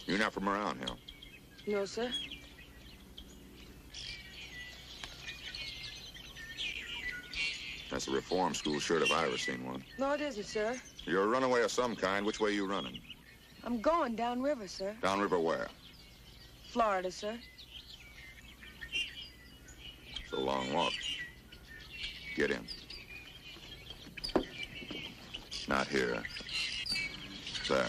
You're not from around here? No, sir. That's a reform school shirt if I ever seen one. No, it isn't, sir. You're a runaway of some kind. Which way are you running? I'm going downriver, sir. Downriver where? Florida, sir. It's a long walk. Get in. Not here. There.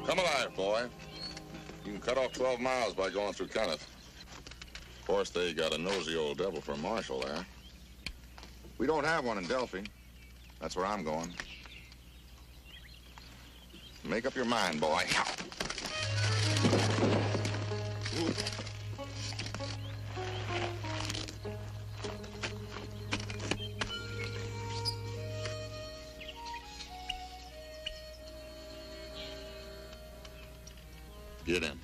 Come alive, boy. You can cut off 12 miles by going through Kenneth. Of course, they got a nosy old devil for a marshal there. We don't have one in Delphi. That's where I'm going. Make up your mind, boy. Get in.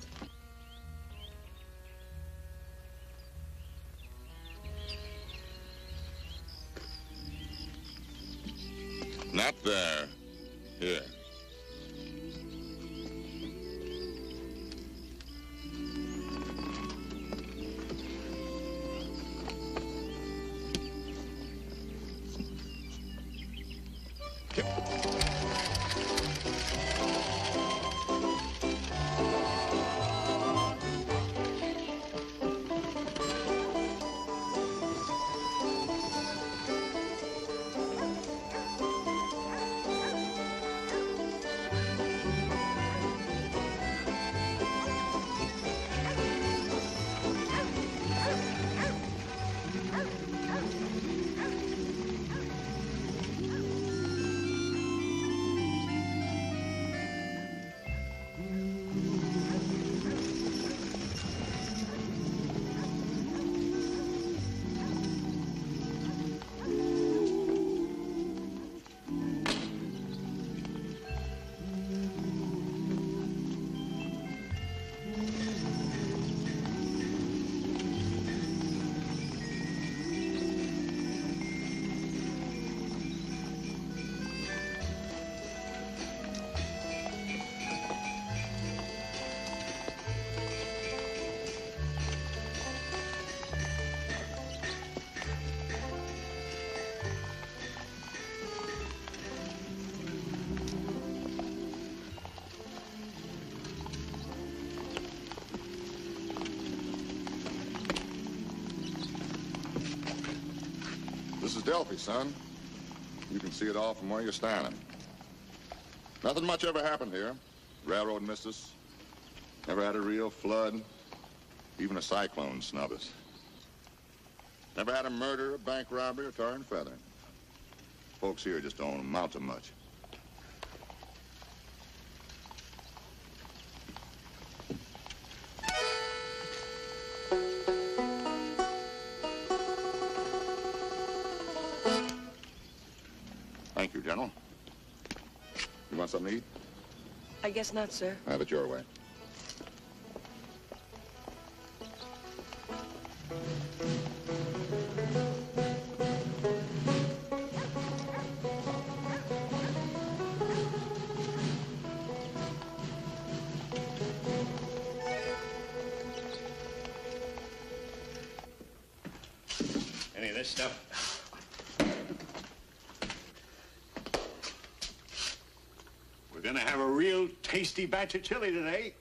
Not there. Here. This is Delphi, son. You can see it all from where you're standing. Nothing much ever happened here. Railroad missed us. Never had a real flood. Even a cyclone snubbed us. Never had a murder, a bank robbery, or tar and feather. Folks here just don't amount to much. Thank you, General. You want something to eat? I guess not, sir. Have it your way. Any of this stuff? We're gonna have a real tasty batch of chili today.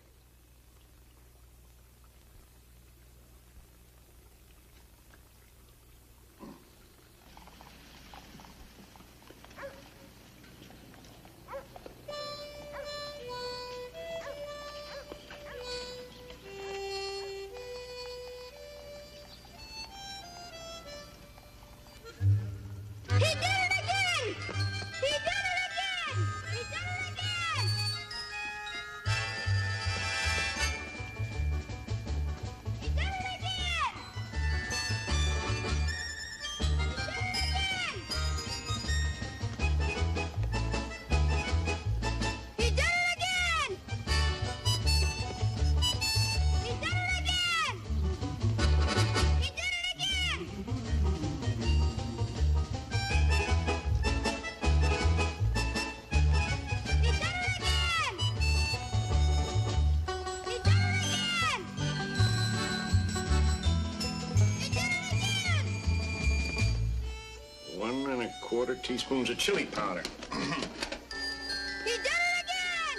3/4 teaspoons of chili powder. He did it again!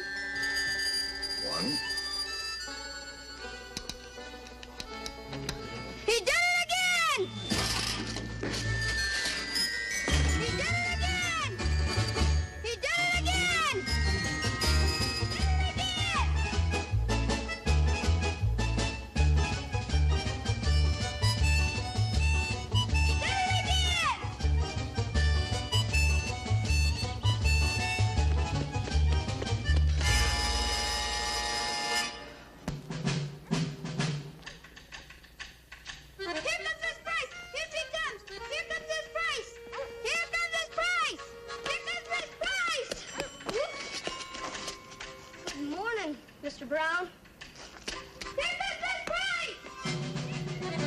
1. He did it again! He did it again! He did it again! He did it again! He did it again! Here comes Miss Price! Here she comes! Here comes Miss Price! Here comes Miss Price! Here comes Miss Price! Good morning, Mr. Brown. Here comes Miss Price! Here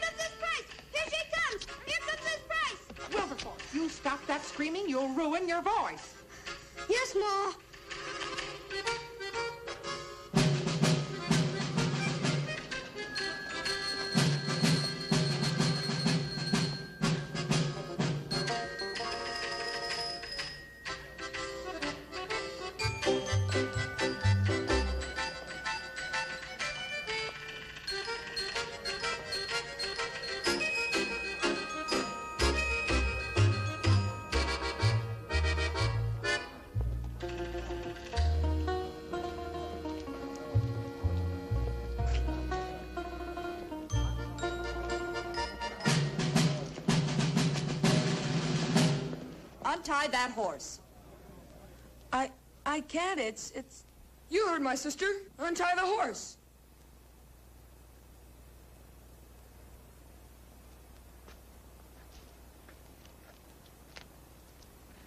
comes Miss Price! Here she comes! Here comes Miss Price! Wilberforce, you stop that screaming, you'll ruin your voice. Yes, Ma. Untie that horse. I can't. It's... You heard my sister. Untie the horse.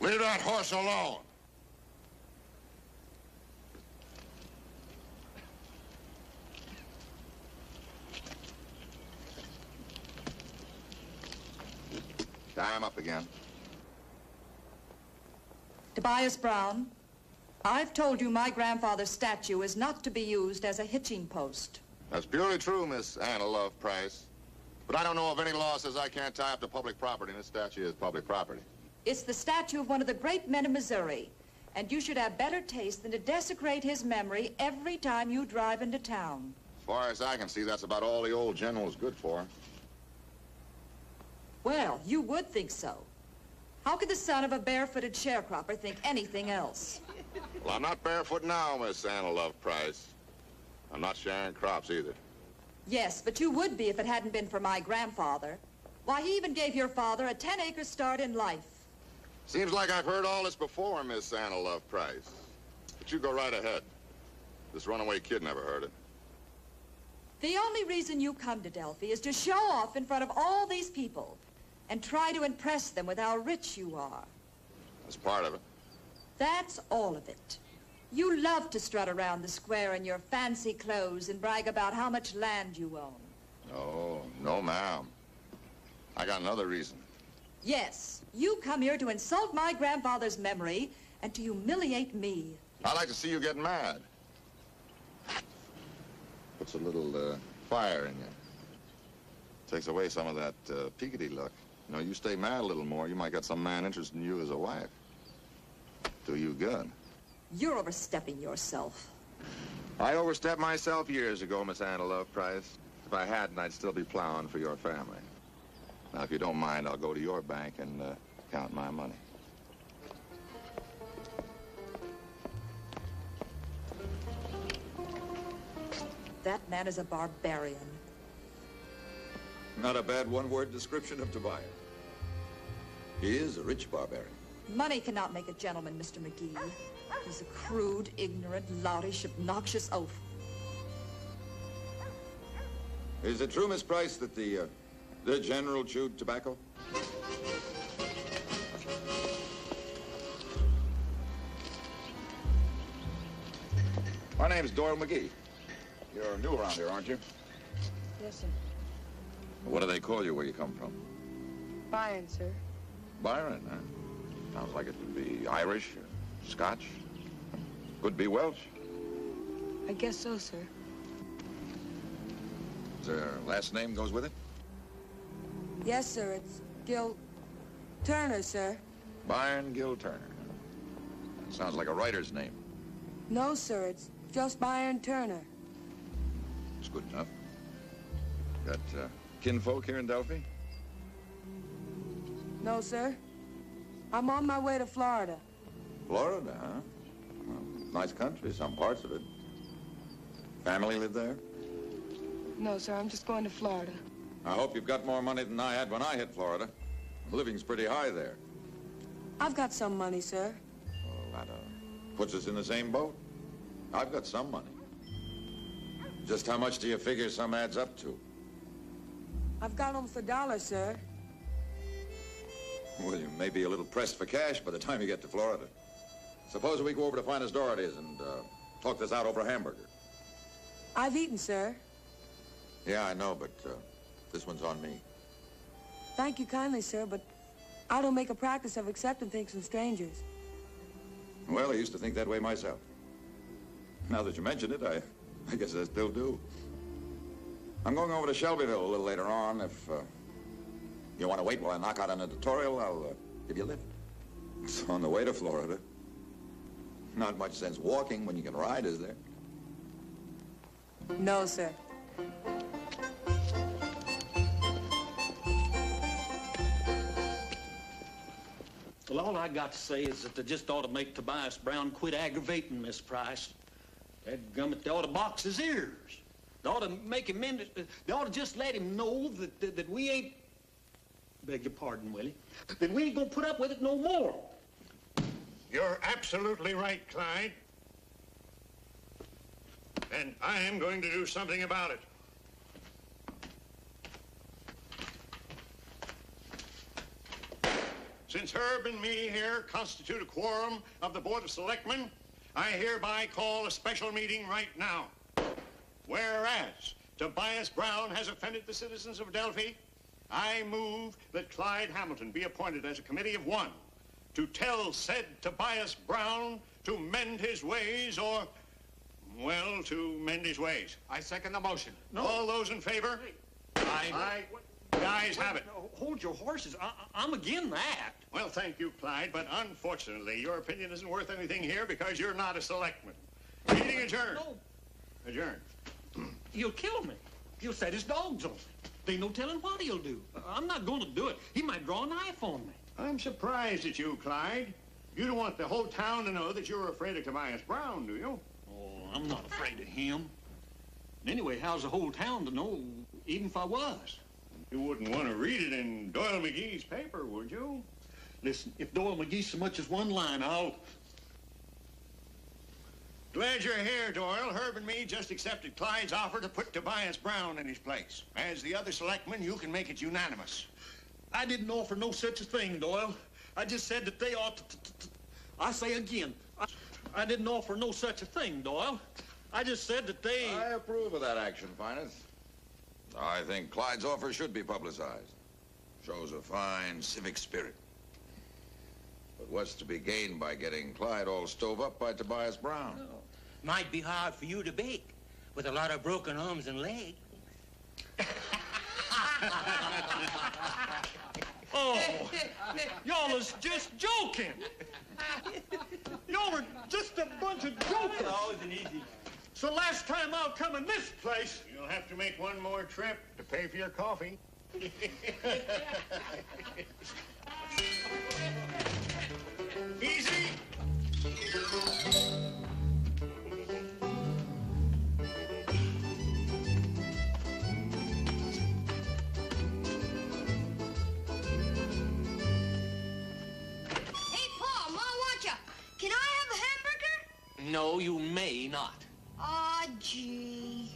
Leave that horse alone. Tie him up again. Tobias Brown, I've told you my grandfather's statue is not to be used as a hitching post. That's purely true, Miss Anna Love Price. But I don't know of any law says I can't tie up to public property, and this statue is public property. It's the statue of one of the great men of Missouri, and you should have better taste than to desecrate his memory every time you drive into town. As far as I can see, that's about all the old general's good for. Well, you would think so. How could the son of a barefooted sharecropper think anything else? Well, I'm not barefoot now, Miss Anna Love Price. I'm not sharing crops either. Yes, but you would be if it hadn't been for my grandfather. Why, he even gave your father a 10-acre start in life. Seems like I've heard all this before, Miss Anna Love Price. But you go right ahead. This runaway kid never heard it. The only reason you come to Delphi is to show off in front of all these people and try to impress them with how rich you are. That's part of it. That's all of it. You love to strut around the square in your fancy clothes and brag about how much land you own. No, ma'am. I got another reason. Yes, you come here to insult my grandfather's memory and to humiliate me. I like to see you get mad. Puts a little fire in you. Takes away some of that peakedy look. You know, you stay mad a little more, you might get some man interested in you as a wife. Do you good. You're overstepping yourself. I overstepped myself years ago, Miss Anna Love Price. If I hadn't, I'd still be plowing for your family. Now, if you don't mind, I'll go to your bank and count my money. That man is a barbarian. Not a bad one-word description of Tobias. He is a rich barbarian. Money cannot make a gentleman, Mr. McGee. He's a crude, ignorant, loutish, obnoxious oaf. Is it true, Miss Price, that the General chewed tobacco? My name's Doyle McGee. You're new around here, aren't you? Yes, sir. What do they call you where you come from? Byron, sir. Byron, huh? Sounds like it could be Irish or Scotch. Could be Welsh. I guess so, sir. Is there a last name goes with it? Yes, sir, it's Gil Turner, sir. Byron Gil Turner. That sounds like a writer's name. No, sir, it's just Byron Turner. It's good enough. Got kinfolk here in Delphi? No, sir. I'm on my way to Florida. Florida, huh? Well, nice country, some parts of it. Family live there? No, sir, I'm just going to Florida. I hope you've got more money than I had when I hit Florida. The living's pretty high there. I've got some money, sir. Well, that puts us in the same boat. I've got some money. Just how much do you figure some adds up to? I've got almost $1, sir. Well, you may be a little pressed for cash by the time you get to Florida. Suppose we go over to Finest Doherty's and talk this out over a hamburger. I've eaten, sir. Yeah, I know, but this one's on me. Thank you kindly, sir, but I don't make a practice of accepting things from strangers. Well, I used to think that way myself. Now that you mention it, I guess I still do. I'm going over to Shelbyville a little later on. If you want to wait while I knock out an editorial, I'll give you a lift. It's on the way to Florida. Not much sense walking when you can ride, is there? No, sir. Well, all I got to say is that they just ought to make Tobias Brown quit aggravating Miss Price. Dadgummit, they ought to box his ears. They ought to make him they ought to just let him know that we ain't, beg your pardon, Willie, that we ain't gonna put up with it no more. You're absolutely right, Clyde. And I am going to do something about it. Since Herb and me here constitute a quorum of the Board of Selectmen, I hereby call a special meeting right now. Whereas Tobias Brown has offended the citizens of Delphi, I move that Clyde Hamilton be appointed as a committee of one to tell said Tobias Brown to mend his ways or, well, to mend his ways. I second the motion. No. All those in favor? Aye. The ayes have it. Hold your horses. I'm again that. Well, thank you, Clyde, but unfortunately, your opinion isn't worth anything here because you're not a selectman. Meeting adjourned. No. Adjourned. He'll kill me. He'll set his dogs on me. They no telling what he'll do. I'm not going to do it. He might draw a knife on me. I'm surprised at you, Clyde. You don't want the whole town to know that you're afraid of Tobias Brown, do you? Oh, I'm not afraid of him. Anyway, how's the whole town to know, even if I was? You wouldn't want to read it in Doyle McGee's paper, would you? Listen, if Doyle McGee so much as one line, I'll... Glad you're here, Doyle. Herb and me just accepted Clyde's offer to put Tobias Brown in his place. As the other selectmen, you can make it unanimous. I didn't offer no such a thing, Doyle. I just said that they ought to... I say again, I didn't offer no such a thing, Doyle. I just said that they... I approve of that action, Finest. I think Clyde's offer should be publicized. Shows a fine civic spirit. But what's to be gained by getting Clyde all stove up by Tobias Brown? Oh, might be hard for you to bake with a lot of broken arms and legs. Oh, y'all is just joking. Y'all are just a bunch of jokers. Oh, isn't easy. So last time I'll come in this place. You'll have to make one more trip to pay for your coffee. Easy. Hey, Paul, Ma wants ya. Can I have a hamburger? No, you may not. Aw, gee.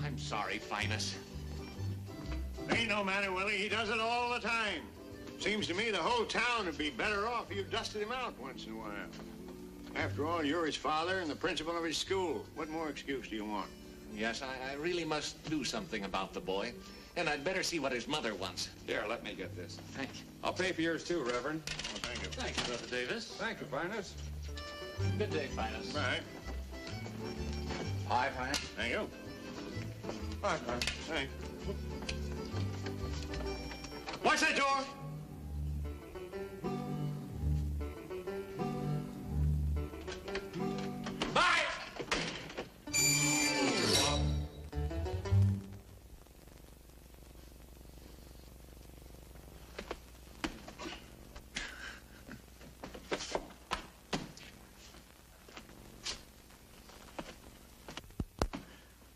I'm sorry, Finest. Ain't no matter, Willie. He does it all the time. Seems to me the whole town would be better off if you dusted him out once in a while. After all, you're his father and the principal of his school. What more excuse do you want? Yes, I really must do something about the boy. And I'd better see what his mother wants. Here, let me get this. Thank you. I'll pay for yours too, Reverend. Oh, thank you. Thank you, Brother Davis. Thank you, Finest. Good day, Finest. Right. Hi, Finest. Thank you. All right, Byron. Thanks. Watch that door. Bye!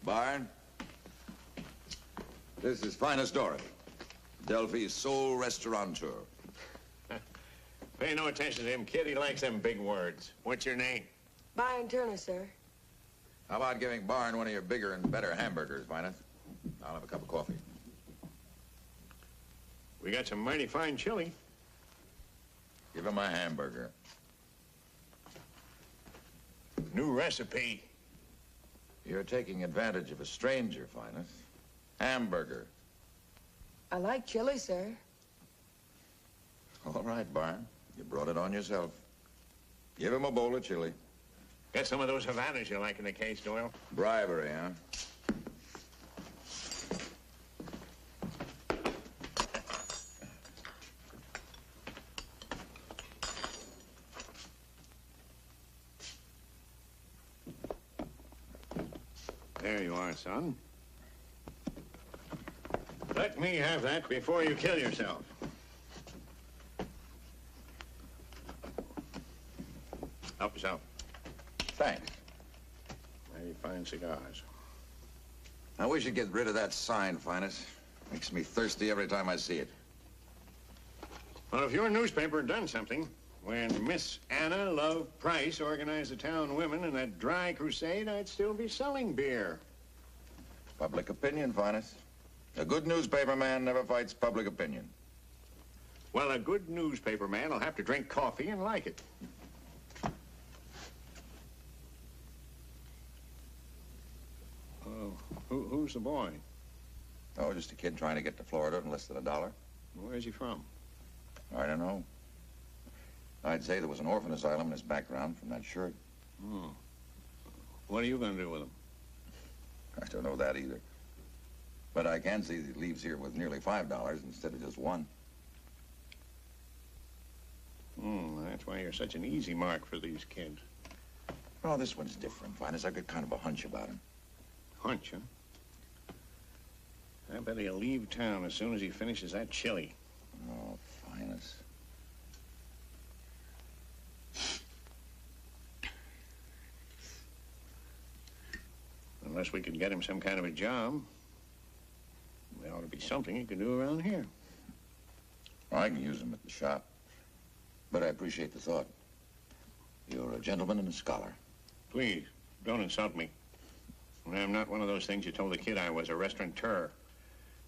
Byron, this is Finest Dorothy, Delphi's sole restaurateur. Pay no attention to him, kid. He likes them big words. What's your name? Byron Turner, sir. How about giving Byron one of your bigger and better hamburgers, Finest? I'll have a cup of coffee. We got some mighty fine chili. Give him a hamburger. New recipe. You're taking advantage of a stranger, Finest. Hamburger. I like chili, sir. All right, Byron. You brought it on yourself. Give him a bowl of chili. Get some of those Havanas you like in the case, Doyle. Bribery, huh? There you are, son. Let me have that before you kill yourself. Help yourself. Thanks. Mighty fine cigars. Now, we should get rid of that sign, Finest. Makes me thirsty every time I see it. Well, if your newspaper had done something, when Miss Anna Love Price organized the town women in that dry crusade, I'd still be selling beer. Public opinion, Finest. A good newspaper man never fights public opinion. Well, a good newspaper man will have to drink coffee and like it. Oh, who's the boy? Oh, just a kid trying to get to Florida in less than $1. Where's he from? I don't know. I'd say there was an orphan asylum in his background from that shirt. Oh. What are you going to do with him? I don't know that either. But I can see that he leaves here with nearly $5 instead of just $1. That's why you're such an easy mark for these kids. Oh, this one's different, Finest. I've got kind of a hunch about him. Hunch, huh? I bet he'll leave town as soon as he finishes that chili. Oh, Finest. Unless we could get him some kind of a job. There ought to be something he could do around here. Well, I can use him at the shop. But I appreciate the thought. You're a gentleman and a scholar. Please, don't insult me. I'm not one of those things you told the kid I was, a restaurateur.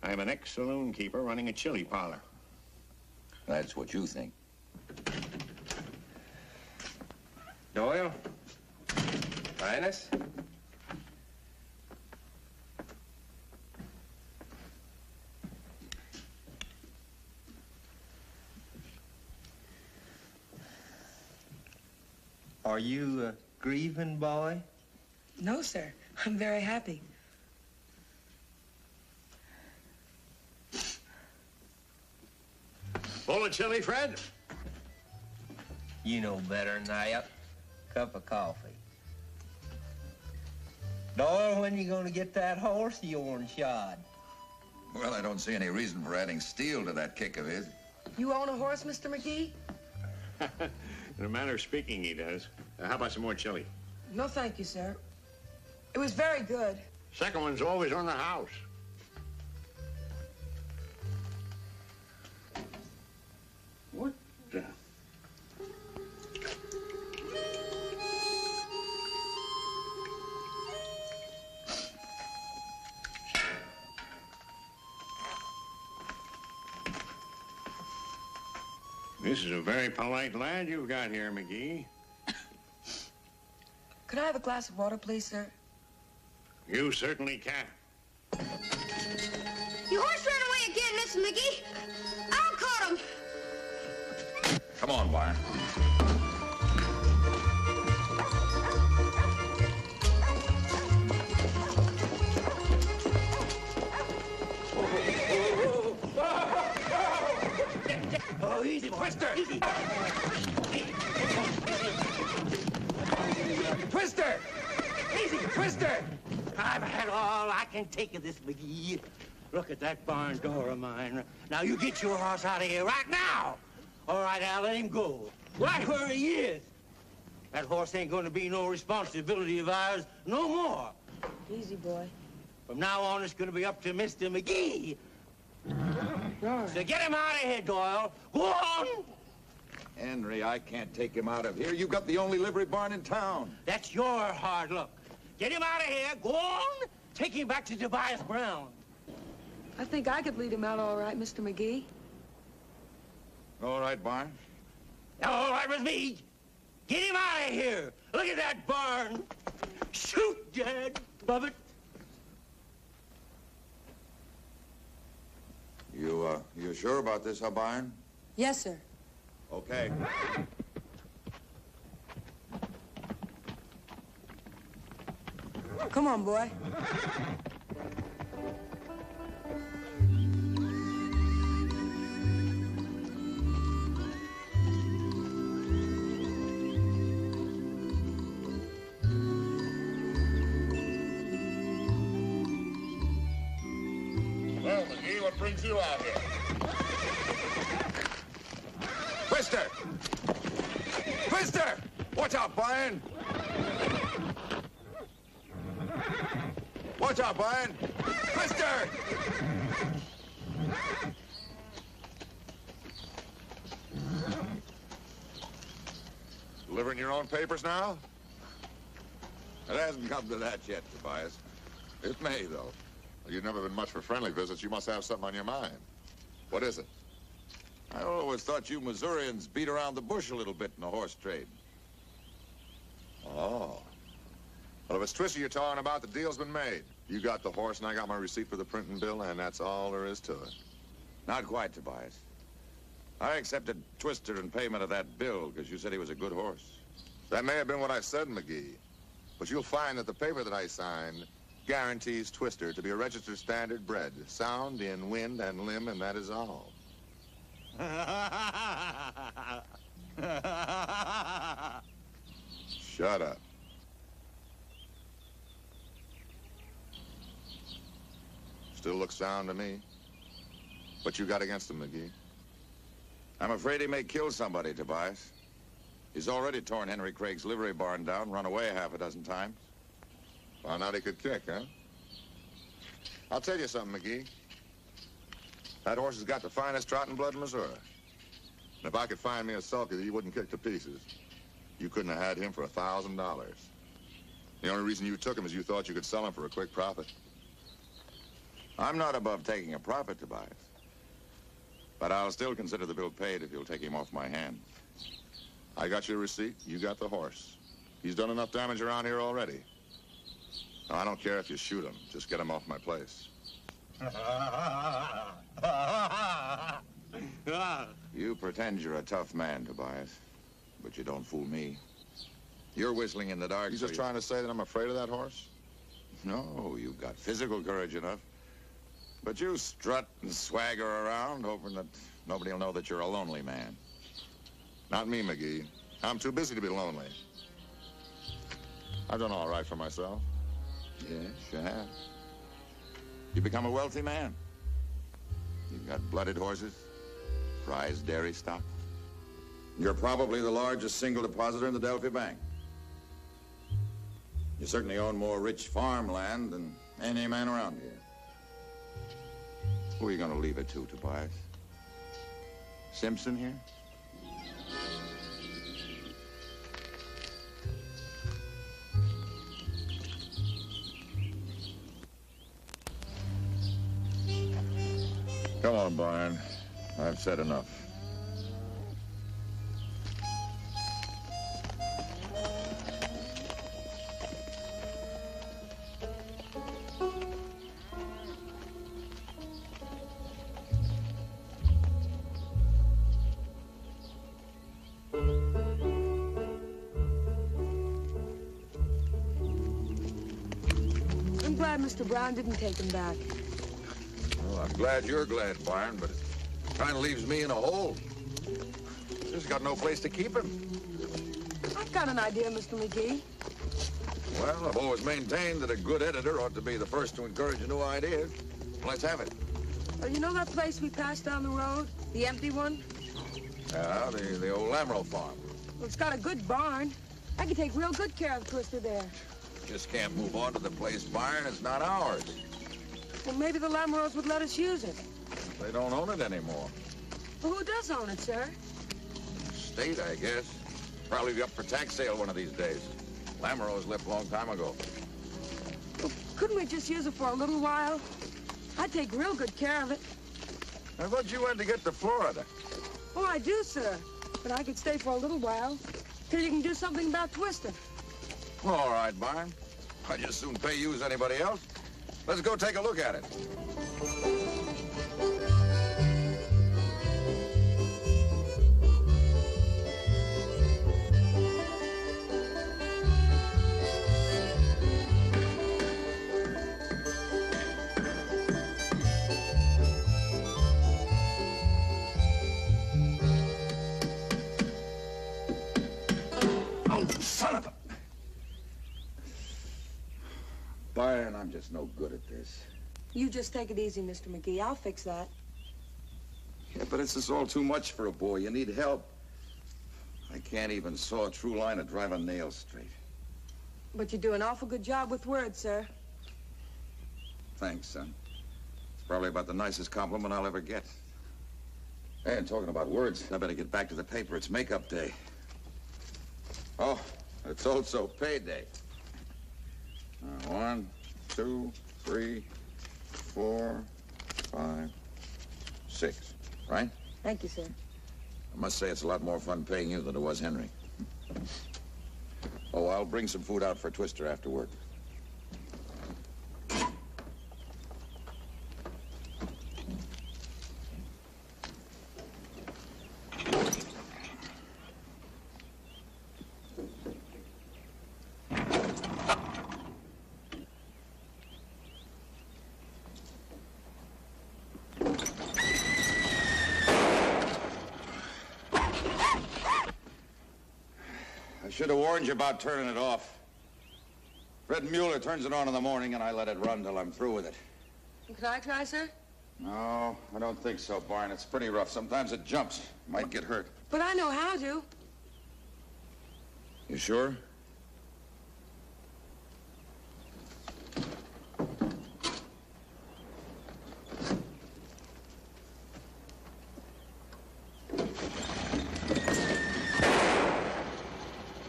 I'm an ex-saloon keeper running a chili parlor. That's what you think. Doyle? Finest? Are you grieving, boy? No, sir. I'm very happy. Bowl of chili, Fred? You know better than that. Cup of coffee. Doyle, when you gonna get that horse of yours shod? Well, I don't see any reason for adding steel to that kick of his. You own a horse, Mr. McGee? In a manner of speaking, he does. How about some more chili? No, thank you, sir. It was very good. Second one's always on the house. What the? This is a very polite lad you've got here, McGee. Could I have a glass of water, please, sir? You certainly can. Your horse ran away again, Mrs. McGee. I'll caught him. Come on, Byron. Twister! Twister! Easy, Twister! I've had all I can take of this, McGee. Look at that barn door of mine. Now, you get your horse out of here right now. All right, Al, let him go. Right where he is. That horse ain't going to be no responsibility of ours no more. Easy, boy. From now on, it's going to be up to Mr. McGee. So get him out of here, Doyle. Go on. Henry, I can't take him out of here. You've got the only livery barn in town. That's your hard luck. Get him out of here. Go on. Take him back to Tobias Brown. I think I could lead him out all right, Mr. McGee. All right, Barn. All right with me. Get him out of here. Look at that barn. Shoot, Dad. Love it. You sure about this, huh, Barn? Yes, sir. Okay. Come on, boy. Well, McGee, what brings you out here? Twister! Twister! Watch out, Brian! Watch out, Brian! Twister! Delivering your own papers now? It hasn't come to that yet, Tobias. It may, though. Well, you've never been much for friendly visits. You must have something on your mind. What is it? I always thought you Missourians beat around the bush a little bit in the horse trade. Oh. Well, if it's Twister you're talking about, the deal's been made. You got the horse, and I got my receipt for the printing bill, and that's all there is to it. Not quite, Tobias. I accepted Twister in payment of that bill because you said he was a good horse. That may have been what I said, McGee. But you'll find that the paper that I signed guarantees Twister to be a registered standard bred, sound in wind and limb, and that is all. Shut up. Still looks sound to me. What you got against him, McGee? I'm afraid he may kill somebody, Tobias. He's already torn Henry Craig's livery barn down, run away half a dozen times. Found out he could kick, huh? I'll tell you something, McGee. That horse has got the finest trotting blood in Missouri. And if I could find me a sulky that you wouldn't kick to pieces, you couldn't have had him for $1,000. The only reason you took him is you thought you could sell him for a quick profit. I'm not above taking a profit, Tobias. But I'll still consider the bill paid if you'll take him off my hands. I got your receipt. You got the horse. He's done enough damage around here already. Now, I don't care if you shoot him. Just get him off my place. You pretend you're a tough man, Tobias. But you don't fool me. You're whistling in the dark. You just trying to say that I'm afraid of that horse? No, you've got physical courage enough. But you strut and swagger around, hoping that nobody will know that you're a lonely man. Not me, McGee. I'm too busy to be lonely. I've done all right for myself. Yes, you have. You become a wealthy man. You've got blooded horses, prize dairy stock. You're probably the largest single depositor in the Delphi Bank. You certainly own more rich farmland than any man around here. Who are you going to leave it to, Tobias? Simpson here? Come on, Brian. I've said enough. I'm glad Mr. Brown didn't take him back. Well, I'm glad you're glad, Byron, but it kind of leaves me in a hole. Twister's got no place to keep him. I've got an idea, Mr. McGee. Well, I've always maintained that a good editor ought to be the first to encourage a new idea. Let's have it. You know that place we passed down the road? The empty one? Yeah, the old Lamro farm. Well, it's got a good barn. I can take real good care of Twister there. Just can't move on to the place barn. It's not ours. Well, maybe the Lamoureux would let us use it. They don't own it anymore. Well, who does own it, sir? State, I guess. Probably be up for tax sale one of these days. Lamoureux left a long time ago. Well, couldn't we just use it for a little while? I'd take real good care of it. I thought you had to get to Florida. Oh, I do, sir. But I could stay for a little while. Till you can do something about Twister. All right, Barn. I'd just soon pay you as anybody else. Let's go take a look at it. Oh, son of a... Byron, I'm just no good at this. You just take it easy, Mr. McGee. I'll fix that. Yeah, but it's just all too much for a boy. You need help. I can't even saw a true line or drive a nail straight. But you do an awful good job with words, sir. Thanks, son. It's probably about the nicest compliment I'll ever get. Hey, and talking about words, I better get back to the paper. It's makeup day. Oh, it's also payday. 1, 2, 3, 4, 5, 6, right? Thank you, sir. I must say it's a lot more fun paying you than it was Henry. Oh, I'll bring some food out for Twister after work. I should have warned you about turning it off. Fred Mueller turns it on in the morning, and I let it run till I'm through with it. Can I try, sir? No, I don't think so, Barn. It's pretty rough. Sometimes it jumps. Might get hurt. But I know how to. You sure?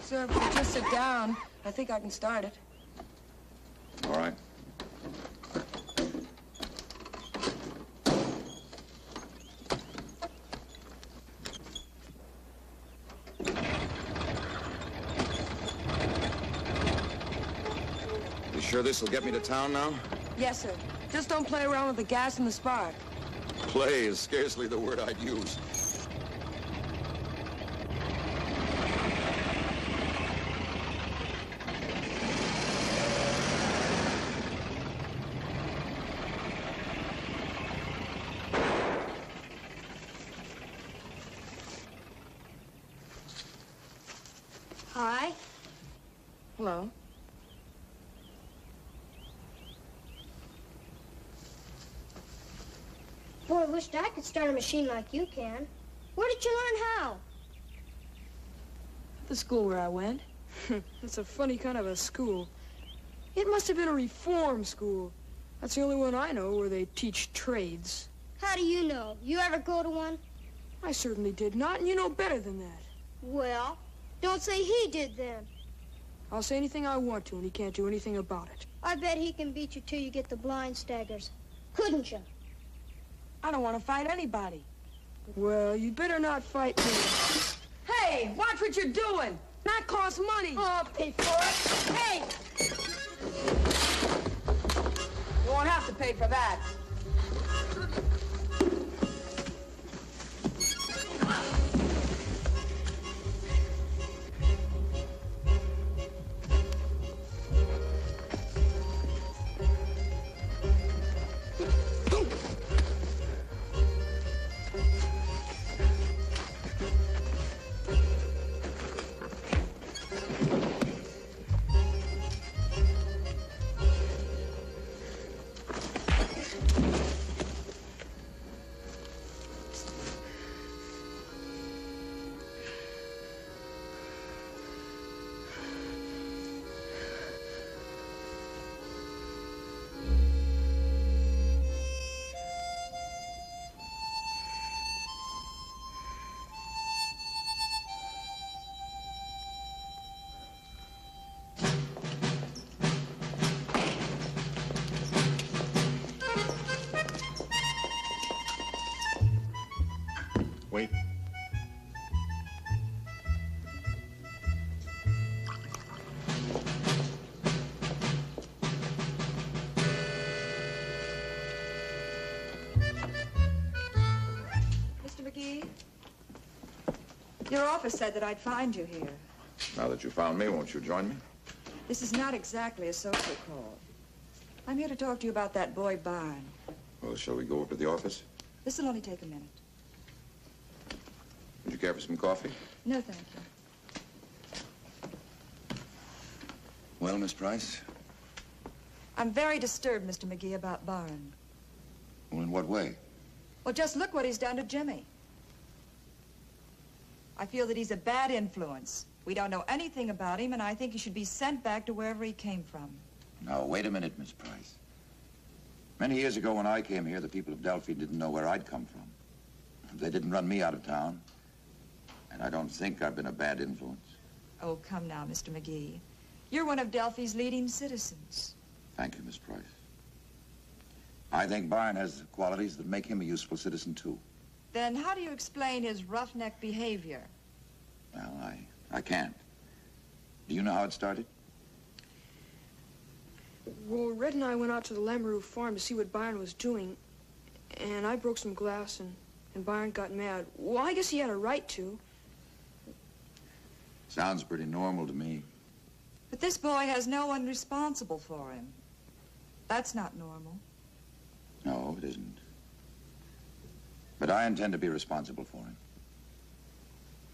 Sir, if you just sit down, I think I can start it. All right. You sure this will get me to town now? Yes, sir. Just don't play around with the gas and the spark. Play is scarcely the word I'd use. Hi. Hello. Boy, I wished I could start a machine like you can. Where did you learn how? The school where I went. It's a funny kind of a school. It must have been a reform school. That's the only one I know where they teach trades. How do you know? You ever go to one? I certainly did not, and you know better than that. Well, don't say he did then. I'll say anything I want to, and he can't do anything about it. I bet he can beat you till you get the blind staggers. Couldn't you? I don't want to fight anybody. Well, you better not fight me. Hey, watch what you're doing. That costs money. Oh, I'll pay for it. Hey! You won't have to pay for that. Wait. Mr. McGee, your office said that I'd find you here. Now that you found me, won't you join me? This is not exactly a social call. I'm here to talk to you about that boy Byron. Well, shall we go up to the office? This will only take a minute. Would you care for some coffee? No, thank you. Well, Miss Price? I'm very disturbed, Mr. McGee, about Byron. Well, in what way? Well, just look what he's done to Jimmy. I feel that he's a bad influence. We don't know anything about him, and I think he should be sent back to wherever he came from. Now, wait a minute, Miss Price. Many years ago when I came here, the people of Delphi didn't know where I'd come from. They didn't run me out of town. And I don't think I've been a bad influence. Oh, come now, Mr. McGee. You're one of Delphi's leading citizens. Thank you, Miss Price. I think Byron has qualities that make him a useful citizen, too. Then how do you explain his roughneck behavior? Well, I can't. Do you know how it started? Well, Red and I went out to the Lamoureux farm to see what Byron was doing, and I broke some glass, and Byron got mad. Well, I guess he had a right to. Sounds pretty normal to me. But this boy has no one responsible for him. That's not normal. No, it isn't. But I intend to be responsible for him.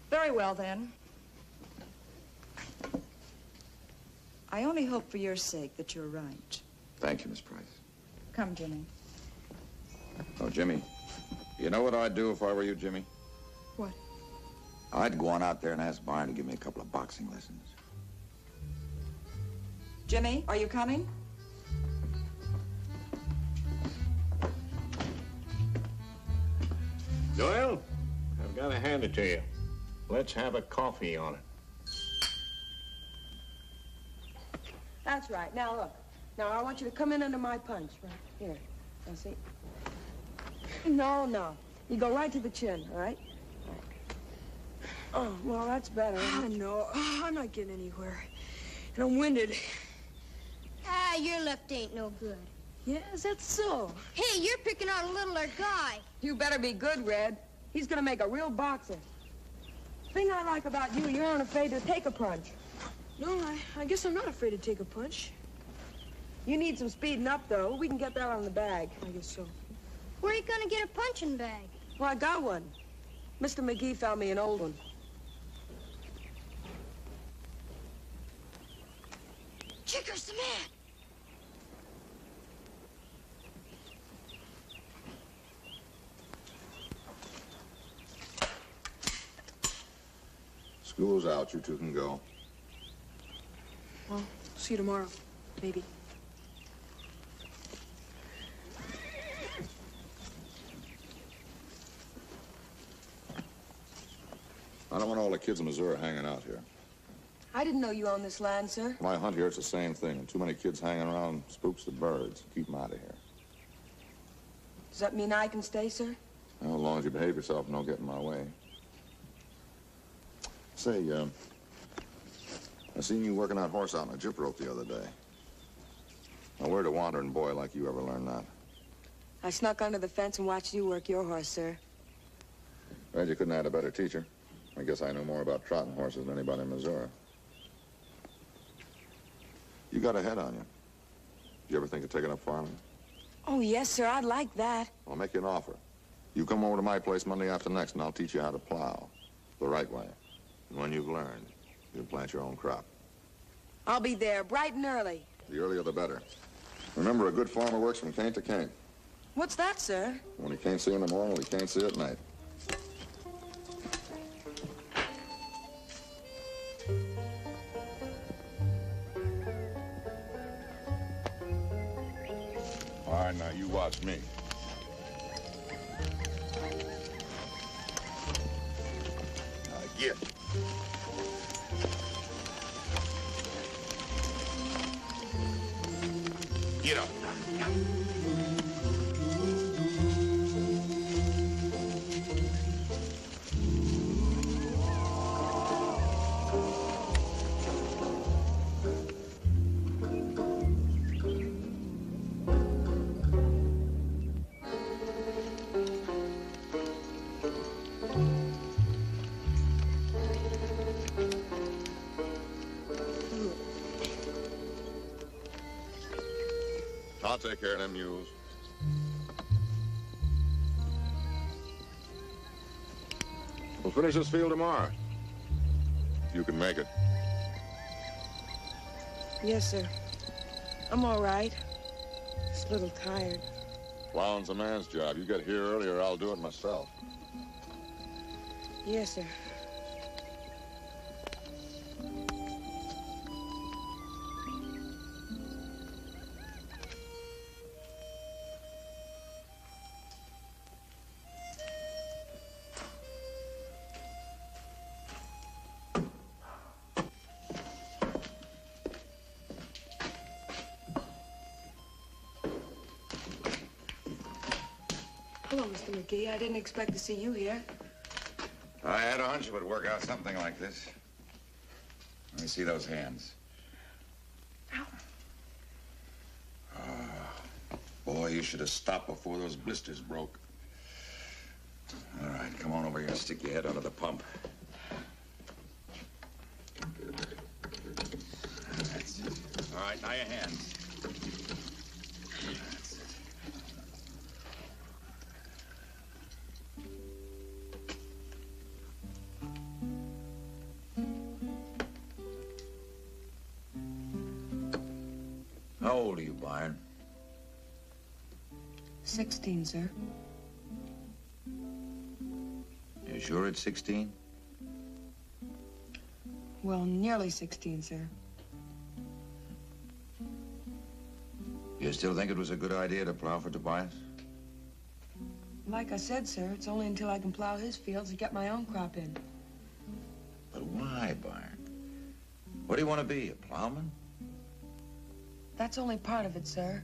Very well, then. I only hope for your sake that you're right. Thank you, Miss Price. Come, Jimmy. Oh, Jimmy, you know what I'd do if I were you, Jimmy? What? I'd go on out there and ask Byron to give me a couple of boxing lessons. Jimmy, are you coming? Doyle, I've got to hand it to you. Let's have a coffee on it. That's right. Now, look. Now, I want you to come in under my punch. Right here. Now, see? No, no. You go right to the chin, all right? Oh, well, that's better. No, I'm not getting anywhere. And I'm winded. Ah, your left ain't no good. Yeah, is that so? Hey, you're picking on a littler guy. You better be good, Red. He's gonna make a real boxer. Thing I like about you, you aren't afraid to take a punch. No, I guess I'm not afraid to take a punch. You need some speeding up, though. We can get that on the bag. I guess so. Where are you gonna get a punching bag? Well, I got one. Mr. McGee found me an old one. Chicker's the man. School's out. You two can go. Well, see you tomorrow. Maybe. I don't want all the kids in Missouri hanging out here. I didn't know you owned this land, sir. When I hunt here, it's the same thing. And too many kids hanging around spooks the birds. Keep them out of here. Does that mean I can stay, sir? Well, as long as you behave yourself and don't get in my way. Say, I seen you working that horse out in a jip rope the other day. Now, where'd a wandering boy like you ever learn that? I snuck under the fence and watched you work your horse, sir. Glad you couldn't have had a better teacher. I guess I know more about trotting horses than anybody in Missouri. You got a head on you. Did you ever think of taking up farming? Oh, yes, sir. I'd like that. I'll make you an offer. You come over to my place Monday after next, and I'll teach you how to plow the right way. And when you've learned, you'll plant your own crop. I'll be there bright and early. The earlier, the better. Remember, a good farmer works from cane to cane. What's that, sir? When he can't see in the morning, he can't see at night. All right, now you watch me. Now get. Get up. I'll take care of them mules. We'll finish this field tomorrow. You can make it. Yes, sir. I'm all right. Just a little tired. Plowing's a man's job. You get here early or I'll do it myself. Yes, sir. Hello, Mr. McGee. I didn't expect to see you here. I had a hunch it would work out something like this. Let me see those hands. Ow. Oh, boy, you should have stopped before those blisters broke. All right, come on over here and stick your head under the pump. That's it. All right, now your hands. How old are you, Byron? 16, sir. You sure it's 16? Well, nearly 16, sir. You still think it was a good idea to plow for Tobias? Like I said, sir, it's only until I can plow his fields to get my own crop in. But why, Byron? What do you want to be, a plowman? That's only part of it, sir.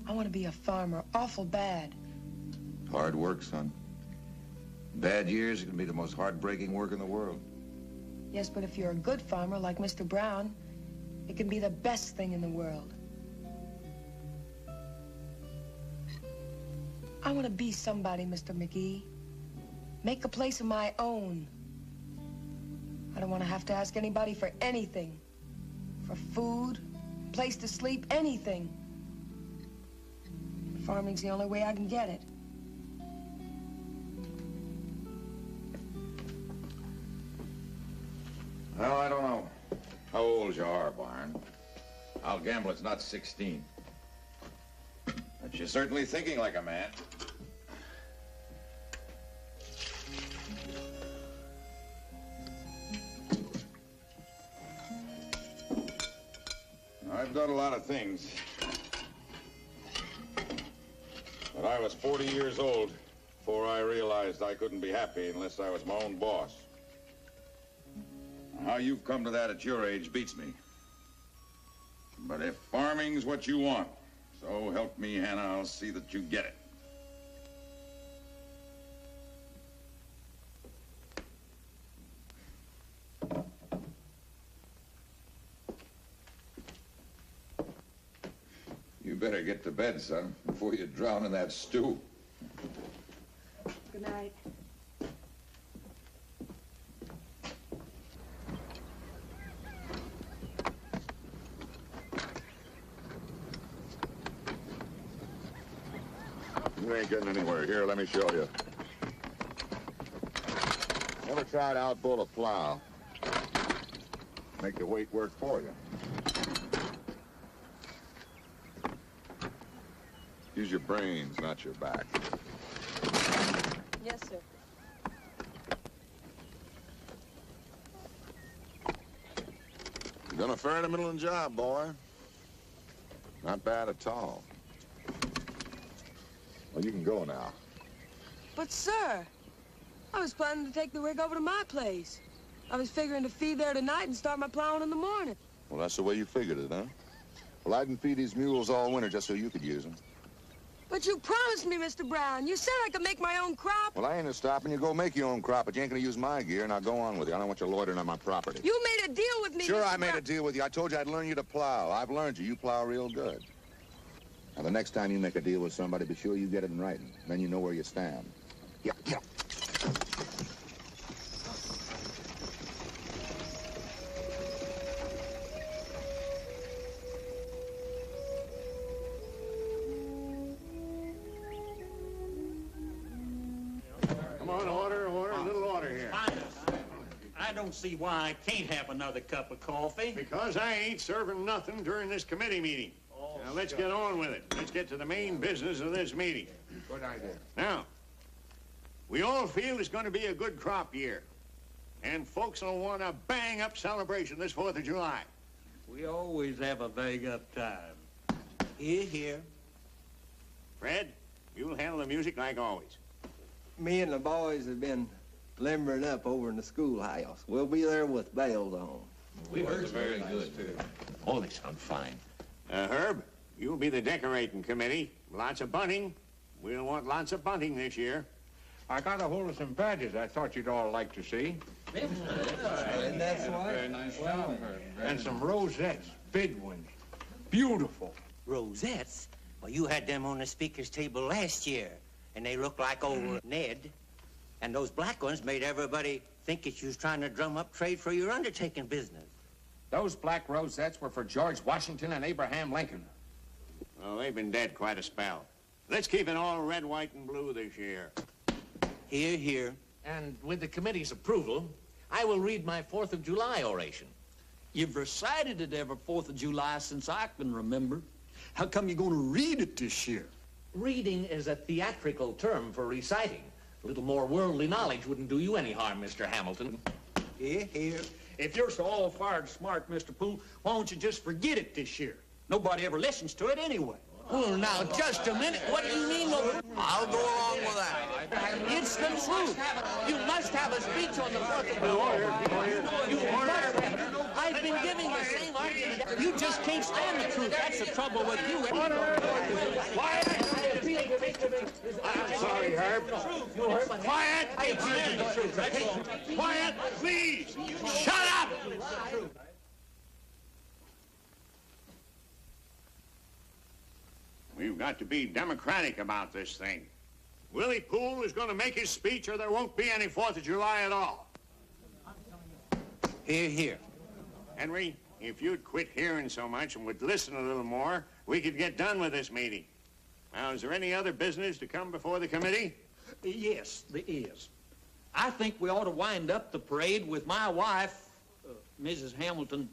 I want to be a farmer, awful bad. Hard work, son. Bad years can be the most heartbreaking work in the world. Yes, but if you're a good farmer like Mr. Brown, it can be the best thing in the world. I want to be somebody, Mr. McGee. Make a place of my own. I don't want to have to ask anybody for anything. For food, place to sleep, anything. Farming's the only way I can get it. Well, I don't know how old you are, Byron. I'll gamble it's not 16. But you're certainly thinking like a man. I've done a lot of things. But I was 40 years old before I realized I couldn't be happy unless I was my own boss. How you've come to that at your age beats me. But if farming's what you want, so help me, Hannah, I'll see that you get it. You better get to bed, son, before you drown in that stew. Good night. You ain't getting anywhere. Here, let me show you. Never tried to outbull a plow. Make the weight work for you. Use your brains, not your back. Yes, sir. You've done a fair-to-middling job, boy. Not bad at all. Well, you can go now. But, sir, I was planning to take the rig over to my place. I was figuring to feed there tonight and start my plowing in the morning. Well, that's the way you figured it, huh? Well, I didn't feed these mules all winter just so you could use them. But you promised me, Mr. Brown. You said I could make my own crop. Well, I ain't stopping you. Go make your own crop, but you ain't gonna use my gear. Now go on with you. I don't want you loitering on my property. You made a deal with me, Sure, Mr. I made a deal with you. I told you I'd learn you to plow. I've learned you. You plow real good. Now, the next time you make a deal with somebody, be sure you get it in writing. Then you know where you stand. Yeah, yeah. don't see why I can't have another cup of coffee. Because I ain't serving nothing during this committee meeting. Oh, now, let's get on with it. Let's get to the main business of this meeting. Good idea. Now, we all feel it's going to be a good crop year. And folks will want a bang-up celebration this 4th of July. We always have a bang-up time. Here, here. Fred, you'll handle the music like always. Me and the boys have been limbering up over in the schoolhouse. We'll be there with bells on. We heard very good, too. Oh, they sound fine. Herb, you'll be the decorating committee. Lots of bunting. We'll want lots of bunting this year. I got a hold of some badges I thought you'd all like to see. And that's why. Very nice job. And some rosettes, big ones. Beautiful. Rosettes? Well, you had them on the speaker's table last year, and they looked like old Ned. And those black ones made everybody think that you was trying to drum up trade for your undertaking business. Those black rosettes were for George Washington and Abraham Lincoln. Well, they've been dead quite a spell. Let's keep it all red, white, and blue this year. Here, here. And with the committee's approval, I will read my 4th of July oration. You've recited it every 4th of July since I can remember. How come you're going to read it this year? Reading is a theatrical term for reciting. A little more worldly knowledge wouldn't do you any harm, Mr. Hamilton. Here, here. If you're so all-fired smart, Mr. Poole, why don't you just forget it this year? Nobody ever listens to it anyway. Well, now, just a minute. What do you mean, no? I'll go along with that. It's the truth. You must have a speech on the 4th of July. You must have. I've been giving the same argument. You just can't stand the truth. That's the trouble with you. Quiet! I'm sorry, Herb. Quiet! Quiet, please! Shut up! We've got to be democratic about this thing. Willie Poole is going to make his speech or there won't be any 4th of July at all. Here, here. Henry, if you'd quit hearing so much and would listen a little more, we could get done with this meeting. Now, is there any other business to come before the committee? Yes, there is. I think we ought to wind up the parade with my wife, Mrs. Hamilton,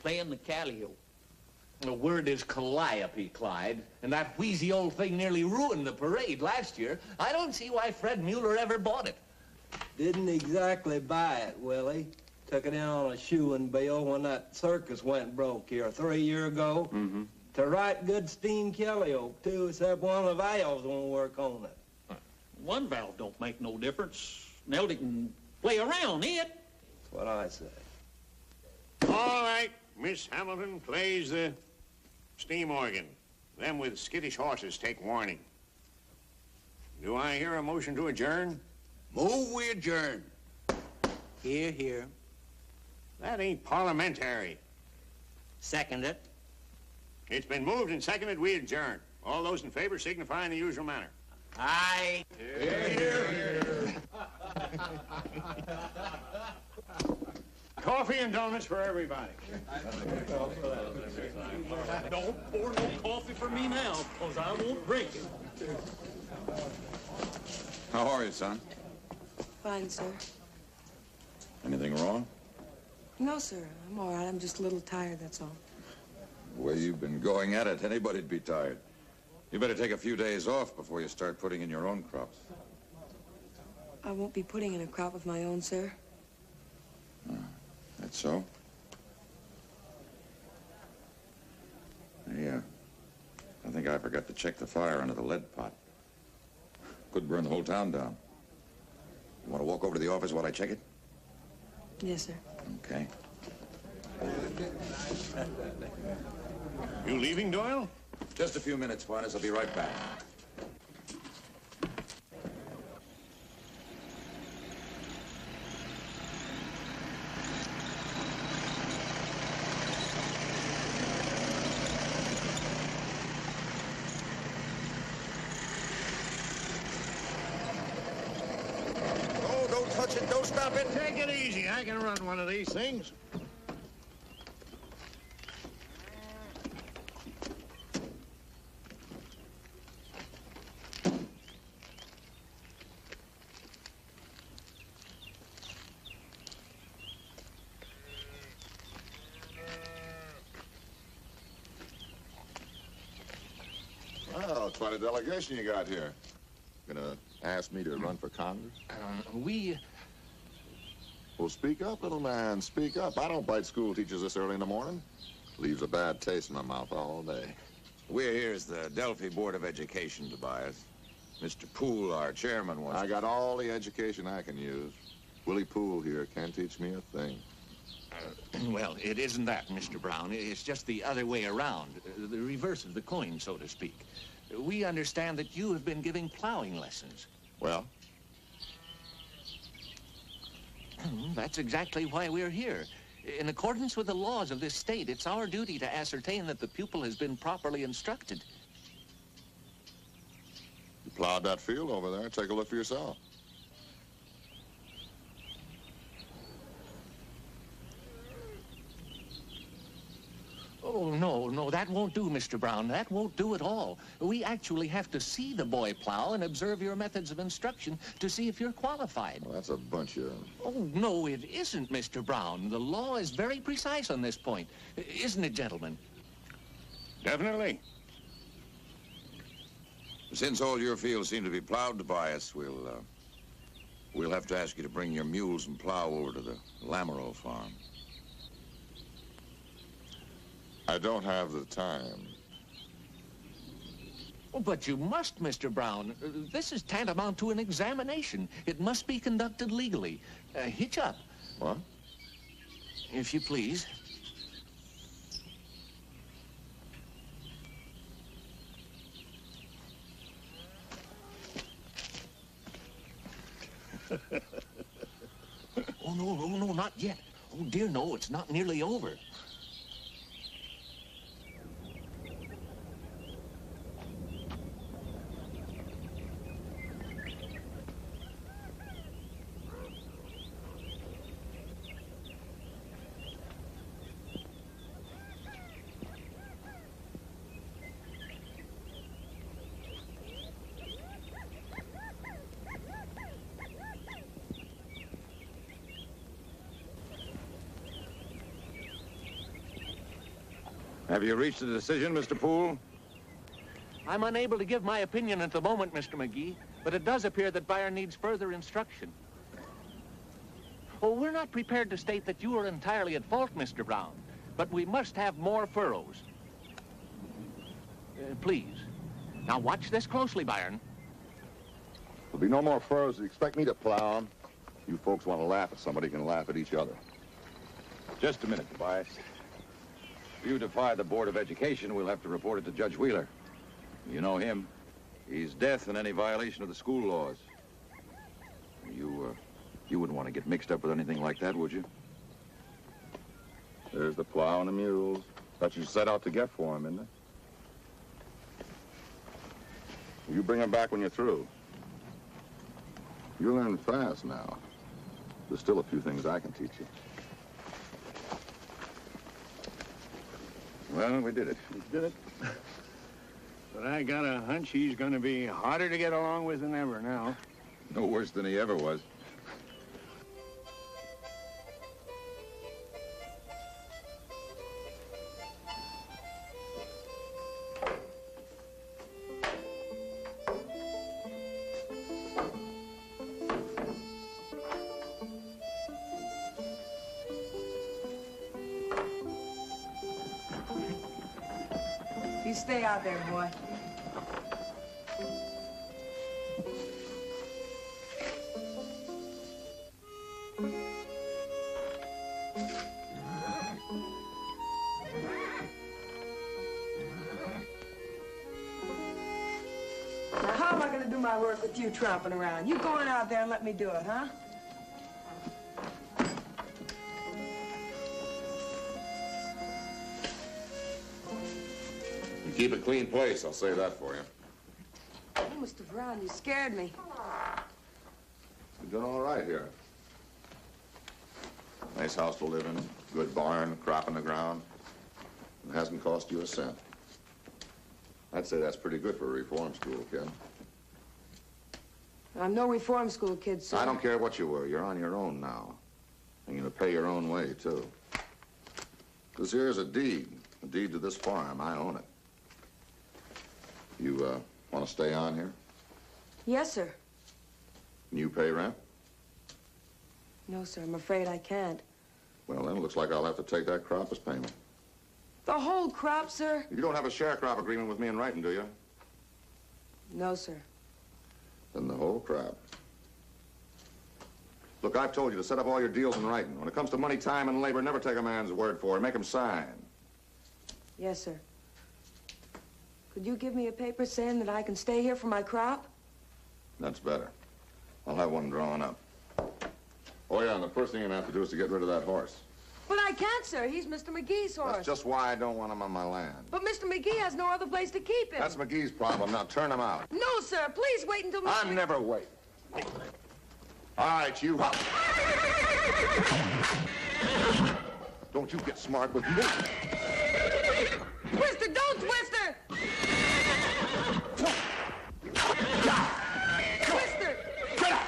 playing the calliope. The word is calliope, Clyde, and that wheezy old thing nearly ruined the parade last year. I don't see why Fred Mueller ever bought it. Didn't exactly buy it, Willie. Took it in on a shoeing bill when that circus went broke here 3 years ago. Mm-hmm. To write good steam calliope, too, except one of the valves won't work on it. One valve don't make no difference. Neldy can play around it. That's what I say. All right, Miss Hamilton plays the steam organ. Them with skittish horses take warning. Do I hear a motion to adjourn? Move, we adjourn. Here, here. That ain't parliamentary. Second it. It's been moved and seconded, we adjourn. All those in favor signify in the usual manner. Aye. Coffee and donuts for everybody. Don't pour no coffee for me now, because I won't drink it. How are you, son? Fine, sir. Anything wrong? No, sir. I'm all right. I'm just a little tired, that's all. The way you've been going at it, anybody'd be tired. You better take a few days off before you start putting in your own crops. I won't be putting in a crop of my own, sir. That's so? Yeah. I think I forgot to check the fire under the lead pot. Could burn the whole town down. You want to walk over to the office while I check it? Yes, sir. Okay. You leaving, Doyle? Just a few minutes, Barnes. I'll be right back. Oh, don't touch it. Don't stop it. Take it easy. I can run one of these things. Well, quite a delegation you got here. Gonna ask me to run for Congress? Well, speak up, little man. Speak up. I don't bite school teachers this early in the morning. Leaves a bad taste in my mouth all day. We're here as the Delphi Board of Education, Tobias. Mr. Poole, our chairman, wants... I got all the education I can use. Willie Poole here can't teach me a thing. Well, it isn't that, Mr. Brown. It's just the other way around. The reverse of the coin, so to speak. We understand that you have been giving plowing lessons. Well? That's exactly why we're here. In accordance with the laws of this state, it's our duty to ascertain that the pupil has been properly instructed. You plowed that field over there. Take a look for yourself. Oh, no, that won't do, Mr. Brown. That won't do at all. We actually have to see the boy plow and observe your methods of instruction to see if you're qualified. Well, that's a bunch of... Oh, no, it isn't, Mr. Brown. The law is very precise on this point. Isn't it, gentlemen? Definitely. Since all your fields seem to be plowed, Tobias, we'll have to ask you to bring your mules and plow over to the Lamoureux farm. I don't have the time. Oh, but you must, Mr. Brown. This is tantamount to an examination. It must be conducted legally. Hitch up. What? If you please. Oh, no, not yet. Oh, dear, no, it's not nearly over. Have you reached a decision, Mr. Poole? I'm unable to give my opinion at the moment, Mr. McGee, but it does appear that Byron needs further instruction. Oh, we're not prepared to state that you are entirely at fault, Mr. Brown, but we must have more furrows. Please. Now watch this closely, Byron. There'll be no more furrows. You expect me to plow 'em? You folks want to laugh at somebody, can laugh at each other. Just a minute, Tobias. If you defy the Board of Education, we'll have to report it to Judge Wheeler. You know him. He's death in any violation of the school laws. You wouldn't want to get mixed up with anything like that, would you? There's the plow and the mules. That you set out to get for him, isn't it? You bring him back when you're through. You learn fast now. There's still a few things I can teach you. Well, we did it. We did it. But I got a hunch he's going to be harder to get along with than ever now. No worse than he ever was. You stay out there, boy. Now, how am I going to do my work with you tromping around? You go on out there and let me do it, huh? You keep a clean place, I'll say that for you. Oh, Mr. Brown, you scared me. You're doing all right here. Nice house to live in, good barn, crop in the ground. It hasn't cost you a cent. I'd say that's pretty good for a reform school kid. I'm no reform school kid, sir. I don't care what you were. You're on your own now. And you're going to pay your own way, too. Because here's a deed to this farm. I own it. You, want to stay on here? Yes, sir. Can you pay rent? No, sir, I'm afraid I can't. Well, then it looks like I'll have to take that crop as payment. The whole crop, sir? You don't have a sharecrop agreement with me in writing, do you? No, sir. Then the whole crop. Look, I've told you to set up all your deals in writing. When it comes to money, time, and labor, never take a man's word for it. Make him sign. Yes, sir. Could you give me a paper saying that I can stay here for my crop? That's better. I'll have one drawn up. Oh, yeah, and the first thing you're going to have to do is to get rid of that horse. But I can't, sir. He's Mr. McGee's horse. That's just why I don't want him on my land. But Mr. McGee has no other place to keep him. That's McGee's problem. Now turn him out. No, sir. Please wait until Mr. I'm never waiting. All right, you. Don't you get smart with me. Twister, don't, Twister! Twister! Get up!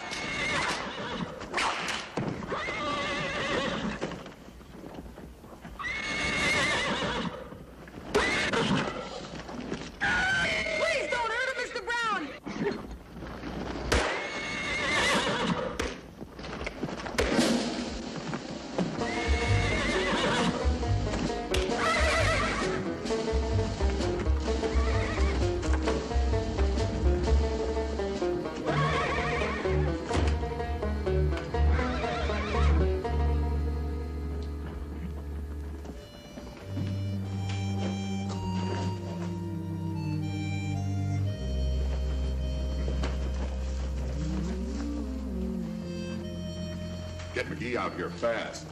Please don't hurt him, Mr. Brown! Get McGee out here fast.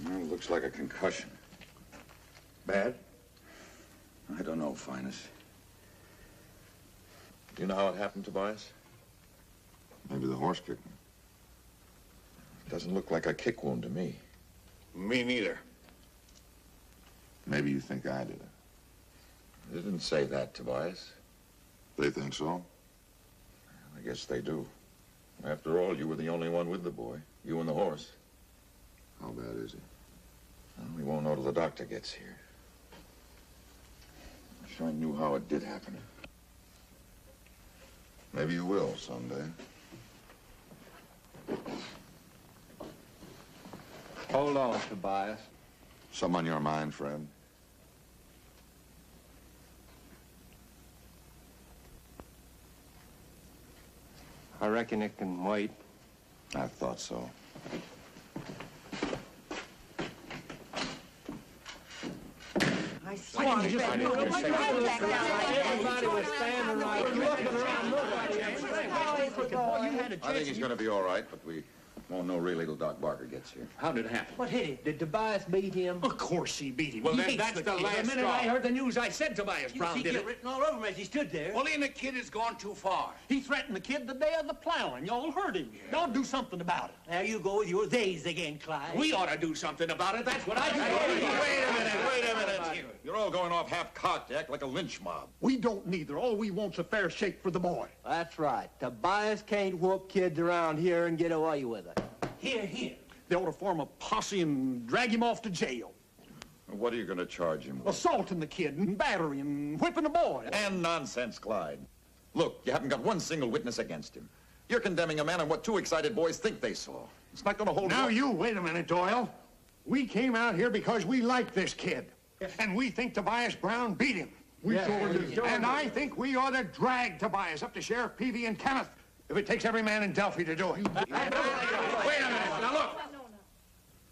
Well, it looks like a concussion. Bad? I don't know, Finest. You know how it happened, Tobias? Maybe the horse kicked him. It doesn't look like a kick wound to me. Me neither. Maybe you think I did it. They didn't say that, Tobias. They think so? I guess they do. After all, you were the only one with the boy. You and the horse. How bad is he? Well, we won't know till the doctor gets here. I wish I knew how it did happen. Maybe you will someday. Hold on, Tobias. Something on your mind, friend? I reckon it can wait. I thought so. I swear. Everybody was standing right there. Looking around, I think he's going to be all right, but we won't know really till Doc Barker gets here. How did it happen? What hit it? Did Tobias beat him? Of course he beat him. Well, He then hates that's the kid. last The minute straw. I heard the news, I said Tobias Brown did it. written all over him as he stood there. Well, then the kid has gone too far. He threatened the kid the day of the plowing. Y'all heard him. Y'all do something about it. Now you go with your days again, Clyde. We ought to do something about it. That's what I do. Wait a minute. You're all going off half-cocked to act like a lynch mob. We don't neither. All we want's a fair shake for the boy. That's right. Tobias can't whoop kids around here and get away with it. Here. They ought to form a posse and drag him off to jail. What are you going to charge him with? Assaulting the kid and battery and whipping the boy. And nonsense, Clyde. Look, you haven't got one single witness against him. You're condemning a man on what two excited boys think they saw. It's not going to hold Now up. you wait a minute, Doyle. We came out here because we like this kid. And we think Tobias Brown beat him. We sure do. And I think we ought to drag Tobias up to Sheriff Peavy and Kenneth if it takes every man in Delphi to do it. Wait a minute. Now look.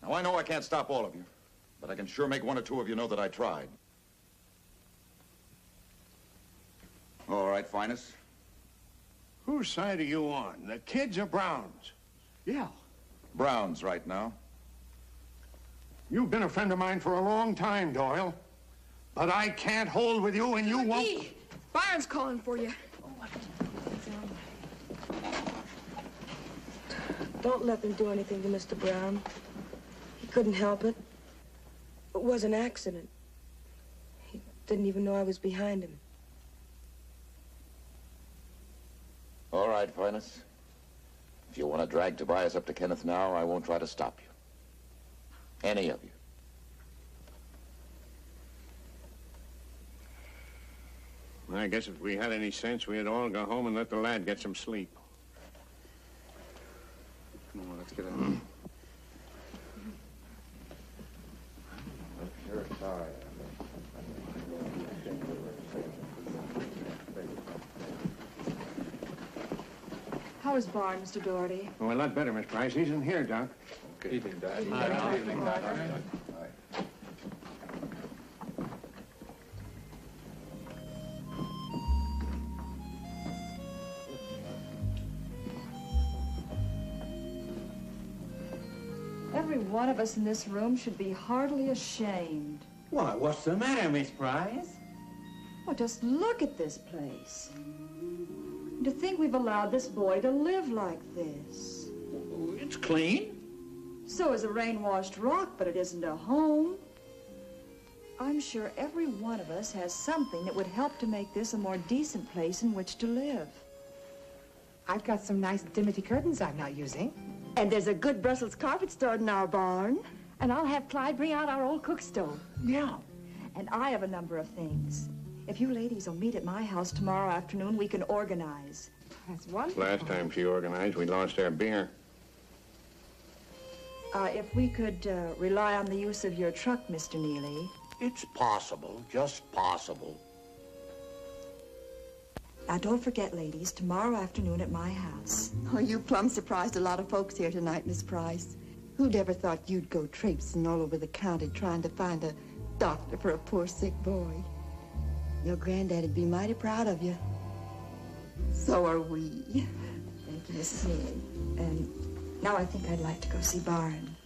Now I know I can't stop all of you, but I can sure make one or two of you know that I tried. All right, Finest. Whose side are you on, the kids or Brown's? Yeah. Brown's right now. You've been a friend of mine for a long time, Doyle. But I can't hold with you and you won't... McGee, Byron's calling for you. Don't let them do anything to Mr. Brown. He couldn't help it. It was an accident. Didn't even know I was behind him. All right, Finus. If you want to drag Tobias up to Kenneth now, I won't try to stop you. Any of you. I guess if we had any sense, we'd all go home and let the lad get some sleep. Come on, let's get in. You're tired. How is Barn, Mr. Doherty? Oh, a lot better, Miss Price. He's in here, Doc. Good evening, Dad. Good evening, Doc. Every one of us in this room should be heartily ashamed. Why, what's the matter, Miss Price? Well, just look at this place. To think we've allowed this boy to live like this. It's clean. So is a rain-washed rock, but it isn't a home. I'm sure every one of us has something that would help to make this a more decent place in which to live. I've got some nice dimity curtains I'm not using. And there's a good Brussels carpet stored in our barn. And I'll have Clyde bring out our old cook stove. Yeah. And I have a number of things. If you ladies will meet at my house tomorrow afternoon, we can organize. That's wonderful. Last time she organized, we lost our beer. If we could rely on the use of your truck, Mr. Neely. It's possible, just possible. Now, don't forget, ladies, tomorrow afternoon at my house. Oh, you plumb surprised a lot of folks here tonight, Miss Price. Who'd ever thought you'd go traipsing all over the county trying to find a doctor for a poor sick boy? Your granddaddy'd be mighty proud of you. So are we. Thank you, Mrs. Neely. And now I think I'd like to go see Barn.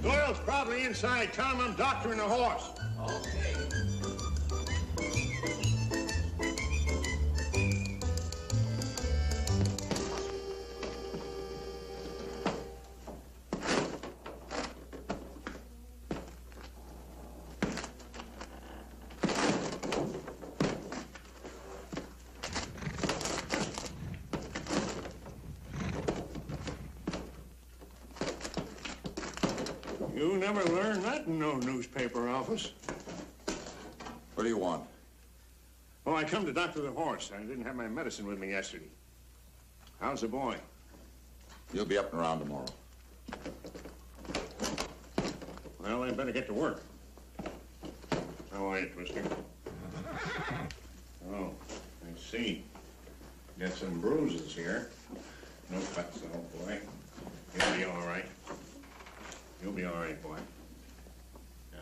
Doyle's probably inside. Tell him I'm doctoring the horse. Okay. You never learned that in no newspaper office. What do you want? Oh, I come to doctor the horse. I didn't have my medicine with me yesterday. How's the boy? You'll be up and around tomorrow. Well, I better get to work. How are you, Twister? Oh, I see. Got some bruises here. No cuts, though, boy. You'll be all right. You'll be all right, boy. Yeah.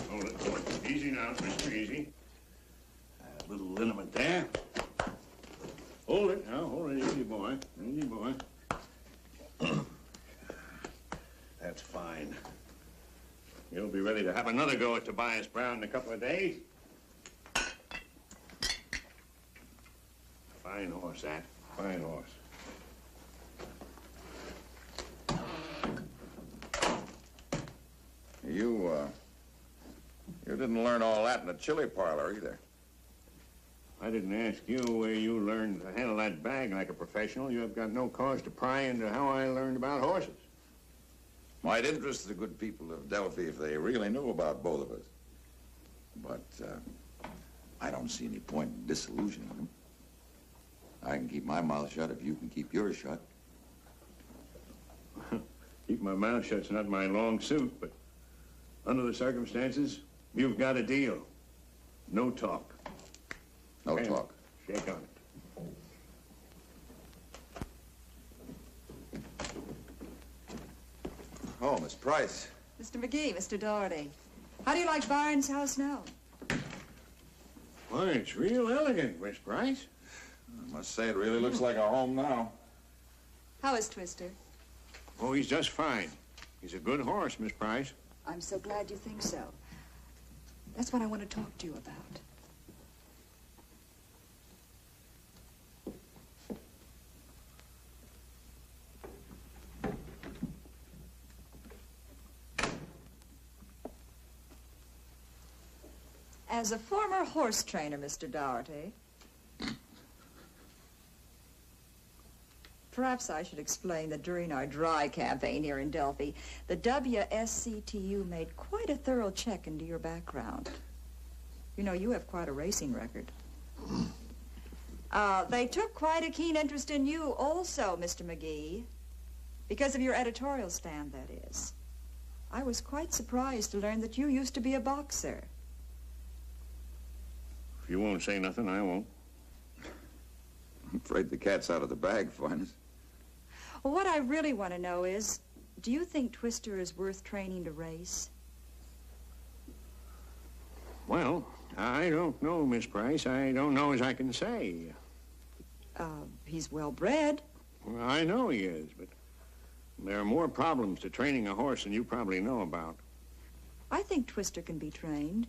Hold it. Easy now, Twister, easy. A little liniment there. Hold it now, hold it, easy, boy. Easy, boy. That's fine. You'll be ready to have another go at Tobias Brown in a couple of days. Fine horse, that. Fine horse. You didn't learn all that in the chili parlor either. I didn't ask you where you learned to handle that bag like a professional. You have got no cause to pry into how I learned about horses. Might interest the good people of Delphi if they really knew about both of us. But I don't see any point in disillusioning them. I can keep my mouth shut if you can keep yours shut. Keep my mouth shut's not my long suit, but under the circumstances, you've got a deal. No talk. No talk. Shake on it. Oh, Miss Price. Mr. McGee, Mr. Doherty. How do you like Barnes' house now? Why, it's real elegant, Miss Price. I must say it really looks like a home now. How is Twister? Oh, he's just fine. He's a good horse, Miss Price. I'm so glad you think so. That's what I want to talk to you about. As a former horse trainer, Mr. Dougherty, perhaps I should explain that during our dry campaign here in Delphi, the WSCTU made quite a thorough check into your background. You know, you have quite a racing record. They took quite a keen interest in you also, Mr. McGee, because of your editorial stand, that is. I was quite surprised to learn that you used to be a boxer. If you won't say nothing, I won't. I'm afraid the cat's out of the bag, Finest. Well, what I really want to know is, do you think Twister is worth training to race? Well, I don't know, Miss Price. I don't know as I can say. He's well-bred. Well, I know he is, but there are more problems to training a horse than you probably know about. I think Twister can be trained.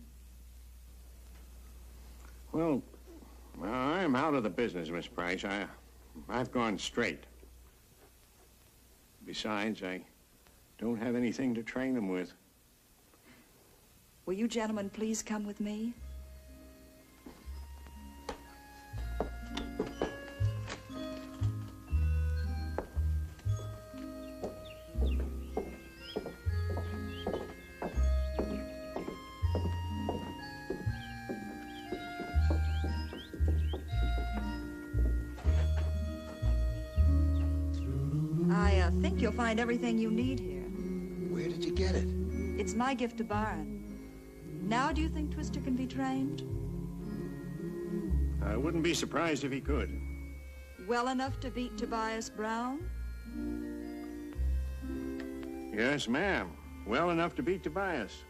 Well, I'm out of the business, Miss Price. I've gone straight. Besides, I don't have anything to train him with. Will you gentlemen please come with me? I think you'll find everything you need here. Where did you get it? It's my gift to Byron. Now, do you think Twister can be trained? I wouldn't be surprised if he could. Well enough to beat Tobias Brown? Yes, ma'am. Well enough to beat Tobias.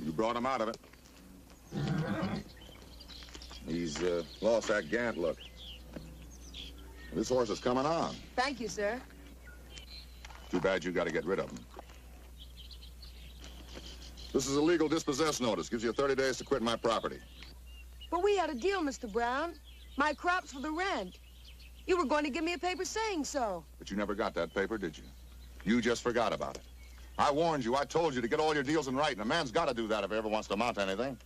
You brought him out of it. He's lost that gant look. This horse is coming on. Thank you, sir. Too bad you got to get rid of him. This is a legal dispossess notice. Gives you 30 days to quit my property. But we had a deal, Mr. Brown. My crops for the rent. You were going to give me a paper saying so. But you never got that paper, did you? You just forgot about it. I warned you. I told you to get all your deals in writing. A man's got to do that if he ever wants to amount to anything.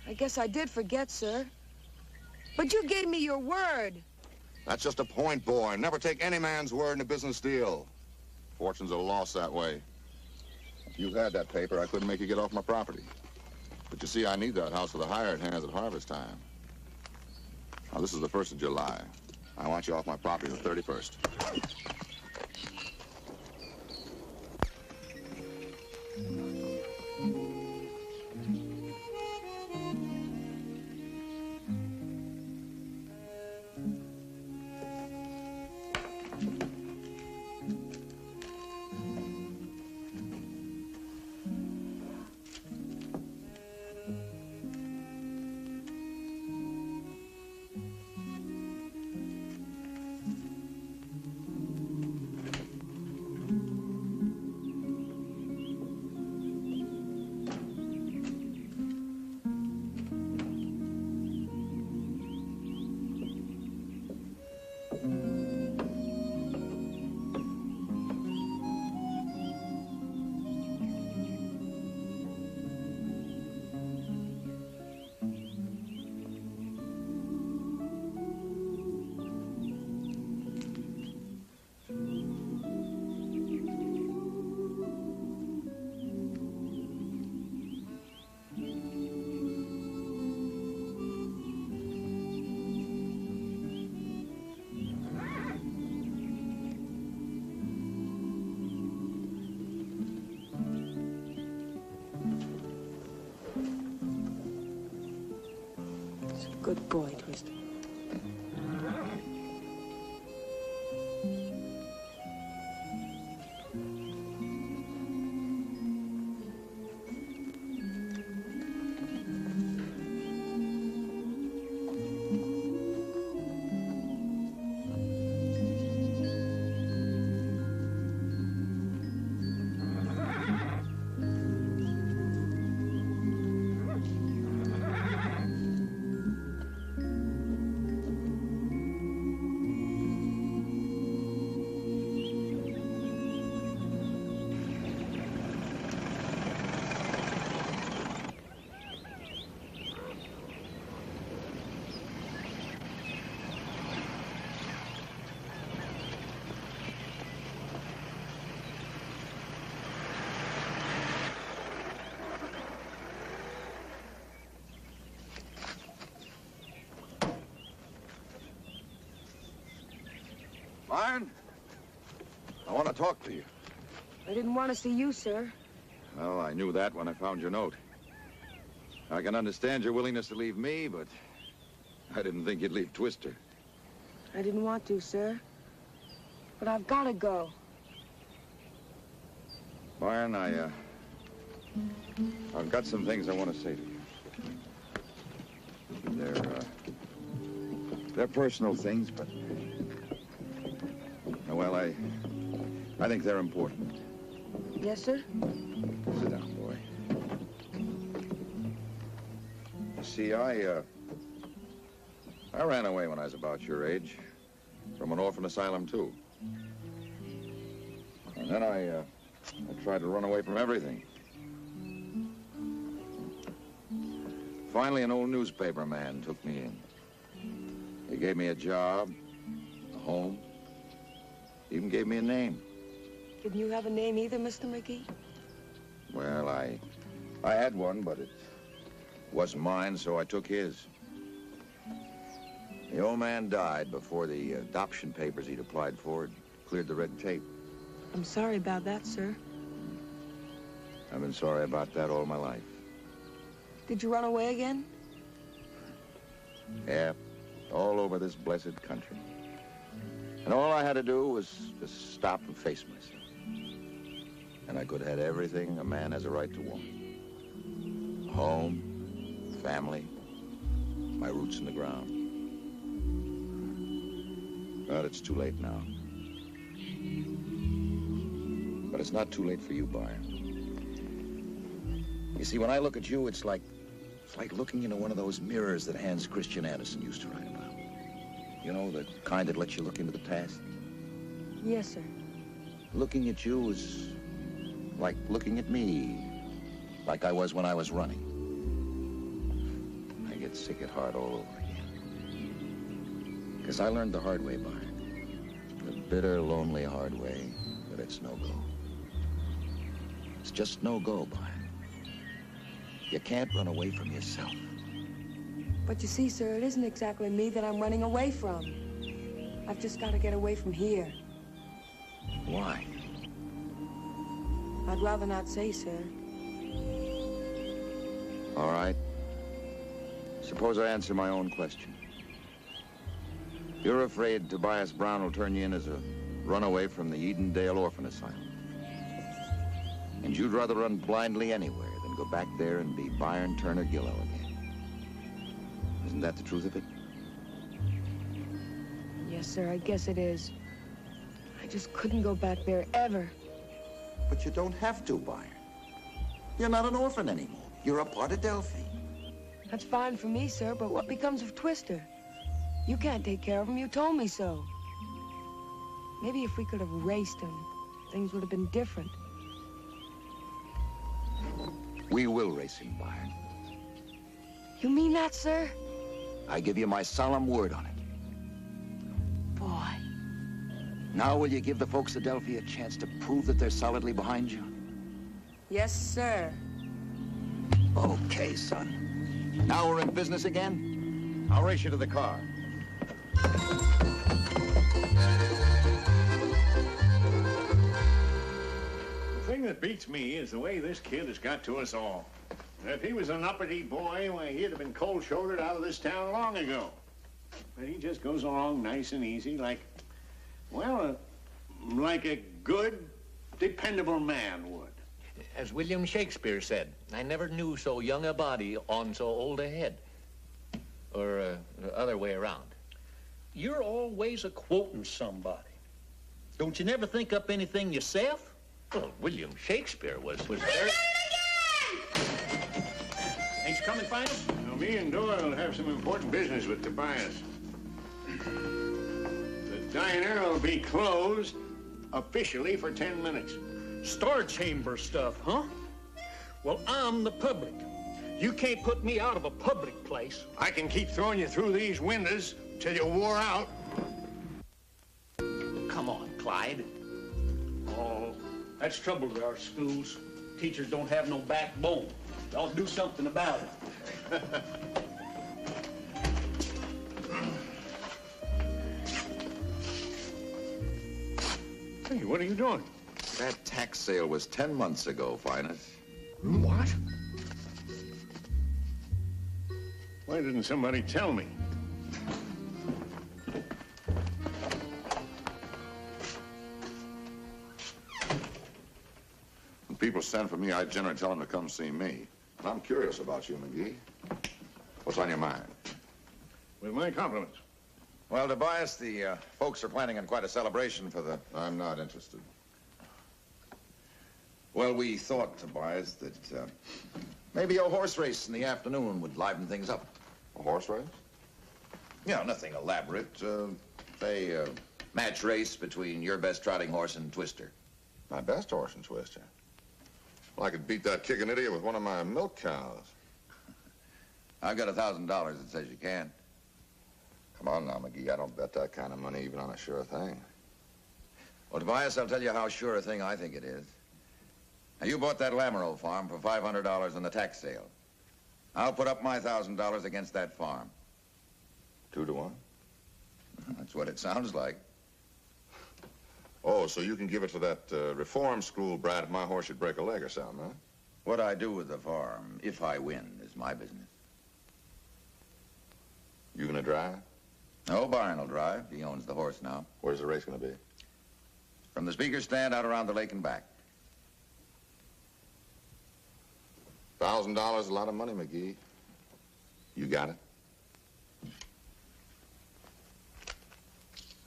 I guess I did forget, sir. But you gave me your word. That's just a point, boy. Never take any man's word in a business deal. Fortunes are lost that way. If you had that paper, I couldn't make you get off my property. But you see, I need that house for the hired hands at harvest time. Now, this is the 1st of July. I want you off my property the 31st. Good boy, Twister. Byron, I want to talk to you. I didn't want to see you, sir. Well, I knew that when I found your note. I can understand your willingness to leave me, but I didn't think you'd leave Twister. I didn't want to, sir. But I've got to go. Byron, I've got some things I want to say to you. They're personal things, but... Well, I think they're important. Yes, sir? Sit down, boy. You see, I ran away when I was about your age. From an orphan asylum, too. And then I tried to run away from everything. Finally, an old newspaper man took me in. He gave me a job, a home, even gave me a name. Didn't you have a name either, Mr. McGee? Well, I had one, but it wasn't mine, so I took his. The old man died before the adoption papers he'd applied for had cleared the red tape. I'm sorry about that, sir. I've been sorry about that all my life. Did you run away again? Yeah, all over this blessed country. And all I had to do was just stop and face myself. And I could have had everything a man has a right to want. A home, family, my roots in the ground. But it's too late now. But it's not too late for you, Byron. You see, when I look at you, it's like looking into one of those mirrors that Hans Christian Andersen used to write about. You know, the kind that lets you look into the past? Yes, sir. Looking at you is like looking at me, like I was when I was running. I get sick at heart all over again. Because I learned the hard way, Byron. The bitter, lonely, hard way, that it's no go. It's just no go, Byron. You can't run away from yourself. But you see, sir, it isn't exactly me that I'm running away from. I've just got to get away from here. Why? I'd rather not say, sir. All right. Suppose I answer my own question. You're afraid Tobias Brown will turn you in as a runaway from the Edendale Orphan Asylum. And you'd rather run blindly anywhere than go back there and be Byron Turner Gillow again. Isn't that the truth of it? Yes, sir, I guess it is. I just couldn't go back there ever. But you don't have to, Byron. You're not an orphan anymore. You're a part of Delphi. That's fine for me, sir, but what becomes of Twister? You can't take care of him. You told me so. Maybe if we could have raced him, things would have been different. We will race him, Byron. You mean that, sir? I give you my solemn word on it. Boy. Now will you give the folks of Delphi a chance to prove that they're solidly behind you? Yes, sir. Okay, son. Now we're in business again. I'll race you to the car. The thing that beats me is the way this kid has got to us all. If he was an uppity boy, why, he'd have been cold-shouldered out of this town long ago. But he just goes along nice and easy like, well, like a good, dependable man would. As William Shakespeare said, I never knew so young a body on so old a head. Or the other way around. You're always a-quoting somebody. Don't you never think up anything yourself? Well, William Shakespeare was very... Ain't you coming, Finus? Now, me and Doyle have some important business with Tobias. The diner will be closed officially for 10 minutes. Star chamber stuff, huh? Well, I'm the public. You can't put me out of a public place. I can keep throwing you through these windows till you're wore out. Come on, Clyde. Oh, that's trouble with our schools. Teachers don't have no backbone. Y'all do something about it. Hey, what are you doing? That tax sale was 10 months ago, Finus. What? Why didn't somebody tell me? When people send for me, I generally tell them to come see me. And I'm curious about you, McGee. What's on your mind? With my compliments. Well, Tobias, the folks are planning on quite a celebration for the... I'm not interested. Well, we thought, Tobias, that maybe a horse race in the afternoon would liven things up. A horse race? Yeah, nothing elaborate. Say, a match race between your best trotting horse and Twister. My best horse and Twister? Well, I could beat that kicking idiot with one of my milk cows. I've got $1,000 that says you can. Come on now, McGee. I don't bet that kind of money even on a sure thing. Well, Tobias, I'll tell you how sure a thing I think it is. Now, you bought that Lamoureux farm for $500 in the tax sale. I'll put up my $1,000 against that farm. 2 to 1? That's what it sounds like. Oh, so you can give it to that reform school brat if my horse should break a leg or something, huh? What I do with the farm, if I win, is my business. You gonna drive? No, Byron will drive. He owns the horse now. Where's the race gonna be? From the speaker's stand out around the lake and back. $1,000 is a lot of money, McGee. You got it?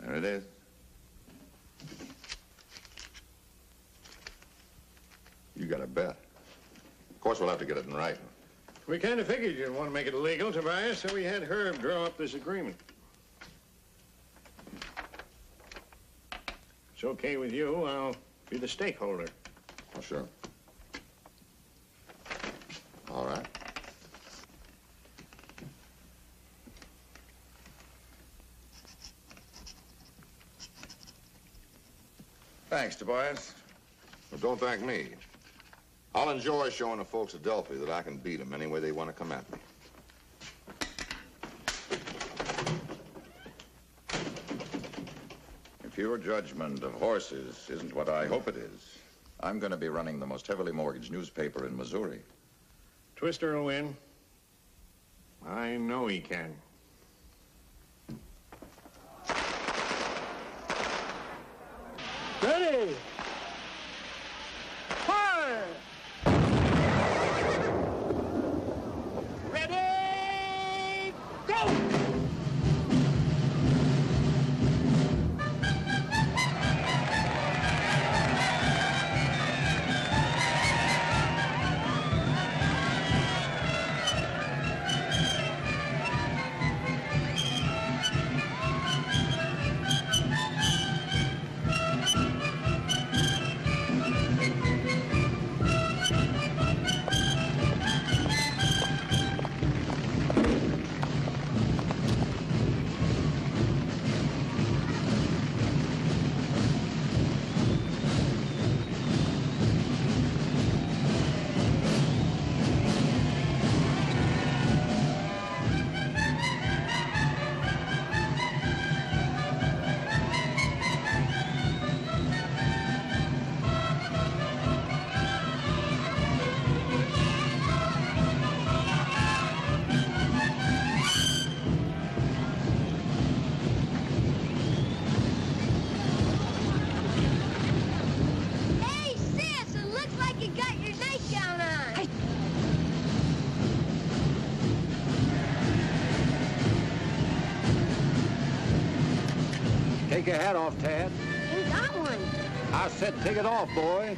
There it is. You got a bet. Of course, we'll have to get it in writing. We kind of figured you'd want to make it illegal, Tobias, so we had Herb draw up this agreement. It's okay with you, I'll be the stakeholder. Oh, sure. All right. Thanks, Tobias. Well, don't thank me. I'll enjoy showing the folks at Delphi that I can beat them any way they want to come at me. If your judgment of horses isn't what I hope it is, I'm going to be running the most heavily mortgaged newspaper in Missouri. Twister will win. I know he can. Ready! Fire! Ready! Go! Take your hat off, Tad. Ain't got one. I said take it off, boy.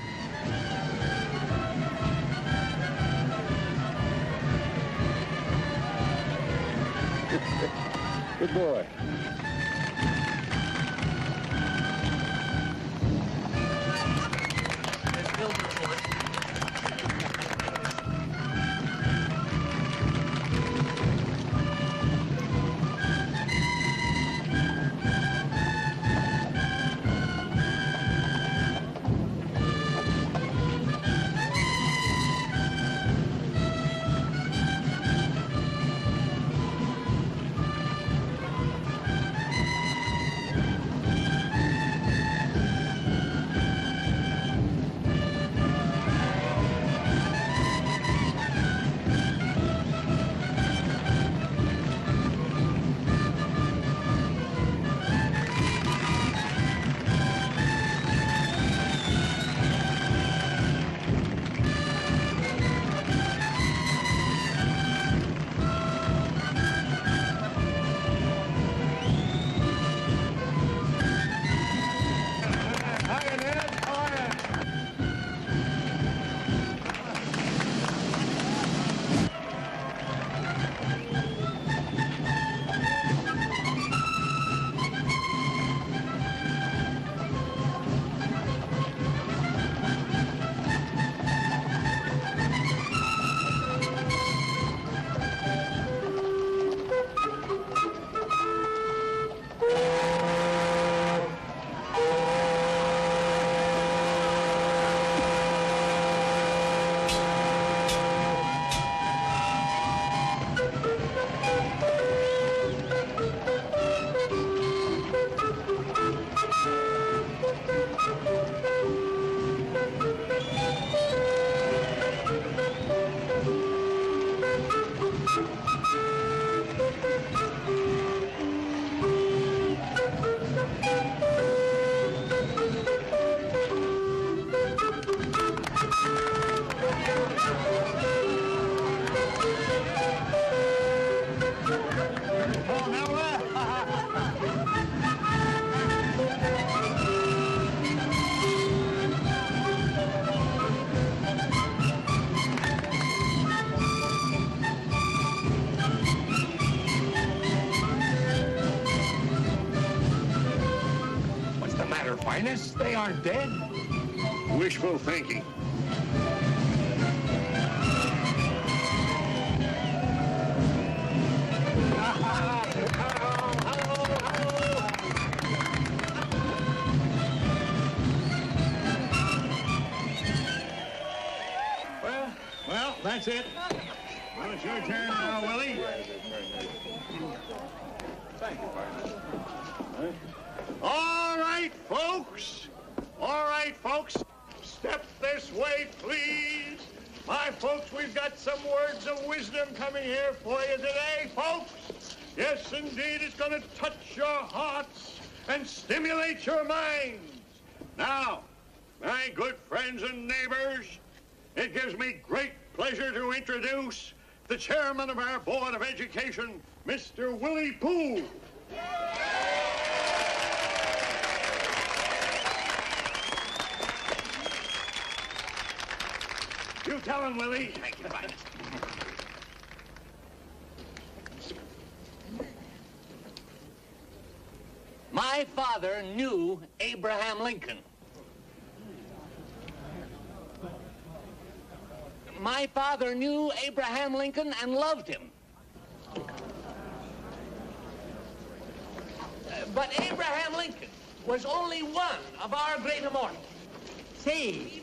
Good boy. They aren't dead. Wishful thinking. Well, that's it. Well, it's your turn now, Willie. Thank you, partner. All right, folks. All right, folks. Step this way, please. My folks, we've got some words of wisdom coming here for you today, folks. Yes, indeed, it's going to touch your hearts and stimulate your minds. Now, my good friends and neighbors, it gives me great pleasure to introduce the chairman of our Board of Education, Mr. Willie Poole. You tell him, Willie. Thank you, Finest. My father knew Abraham Lincoln. My father knew Abraham Lincoln and loved him. But Abraham Lincoln was only one of our great immortals. Say,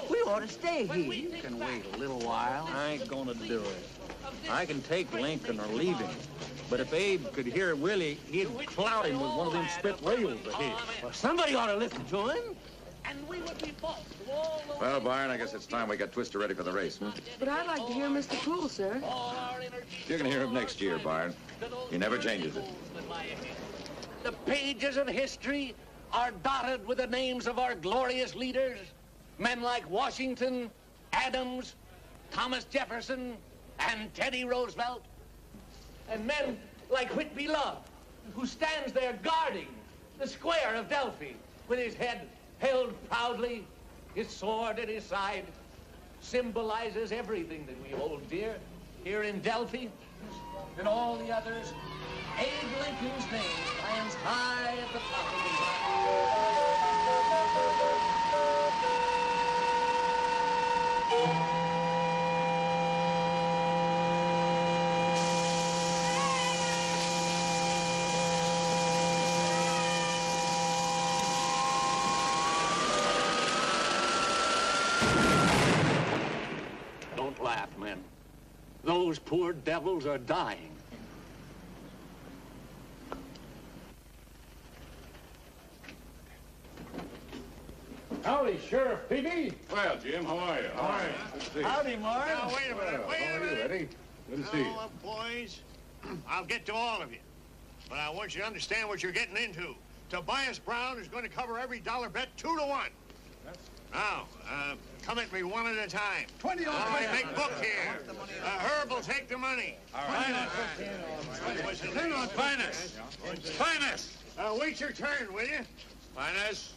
we ought to stay here. You can wait a little while. I ain't gonna do it. I can take Lincoln or leave him. But if Abe could hear Willie, he'd clout him with one of them spit rails of his. Well, somebody ought to listen to him. And we would be false to all the Well, Byron, I guess it's time we got Twister ready for the race, huh? But I'd like to hear Mr. Poole, sir. You're going to hear him next year, Byron. He never changes it. The pages of history are dotted with the names of our glorious leaders, men like Washington, Adams, Thomas Jefferson, and Teddy Roosevelt, and men like Whitby Love, who stands there guarding the square of Delphi, with his head held proudly, his sword at his side, symbolizes everything that we hold dear here in Delphi. And all the others, Abe Lincoln's name stands high at the top of the Don't laugh, men. Those poor devils are dying. Howdy, Sheriff Peavy. Well, Jim, how are you? All right. Good to see you. Howdy, Mark. Now, wait a minute, wait a minute. Eddie? Good to see you. Now, boys, I'll get to all of you. But I want you to understand what you're getting into. Tobias Brown is going to cover every dollar bet 2 to 1. Now, come at me one at a time. 20 on my big book here. Herb will take the money. All right. 10 on Finest. Finest. Wait your turn, will you? Finest.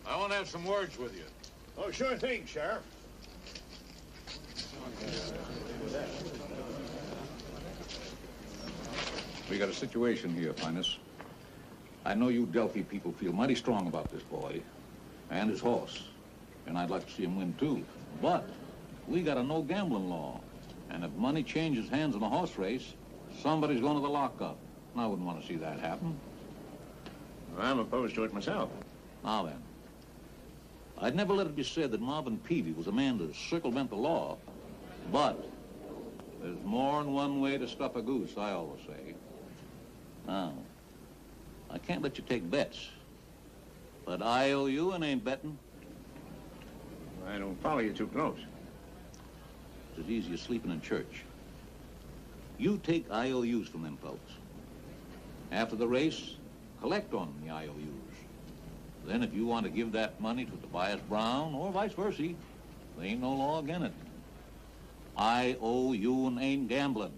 I want to have some words with you. Oh, sure thing, Sheriff. We got a situation here, Finest. I know you Delphi people feel mighty strong about this boy and his horse, and I'd like to see him win too. But we got a no gambling law, and if money changes hands in a horse race, somebody's going to the lockup. And I wouldn't want to see that happen. I'm opposed to it myself. Now then, I'd never let it be said that Marvin Peavy was a man to circumvent the law, but there's more than one way to stuff a goose, I always say. Now, I can't let you take bets, but I owe you and ain't betting. I don't follow you too close. It's as easy as sleeping in church. You take IOUs from them folks. After the race, collect on the IOUs. Then if you want to give that money to Tobias Brown, or vice versa, there ain't no law against it. I owe you and ain't gambling.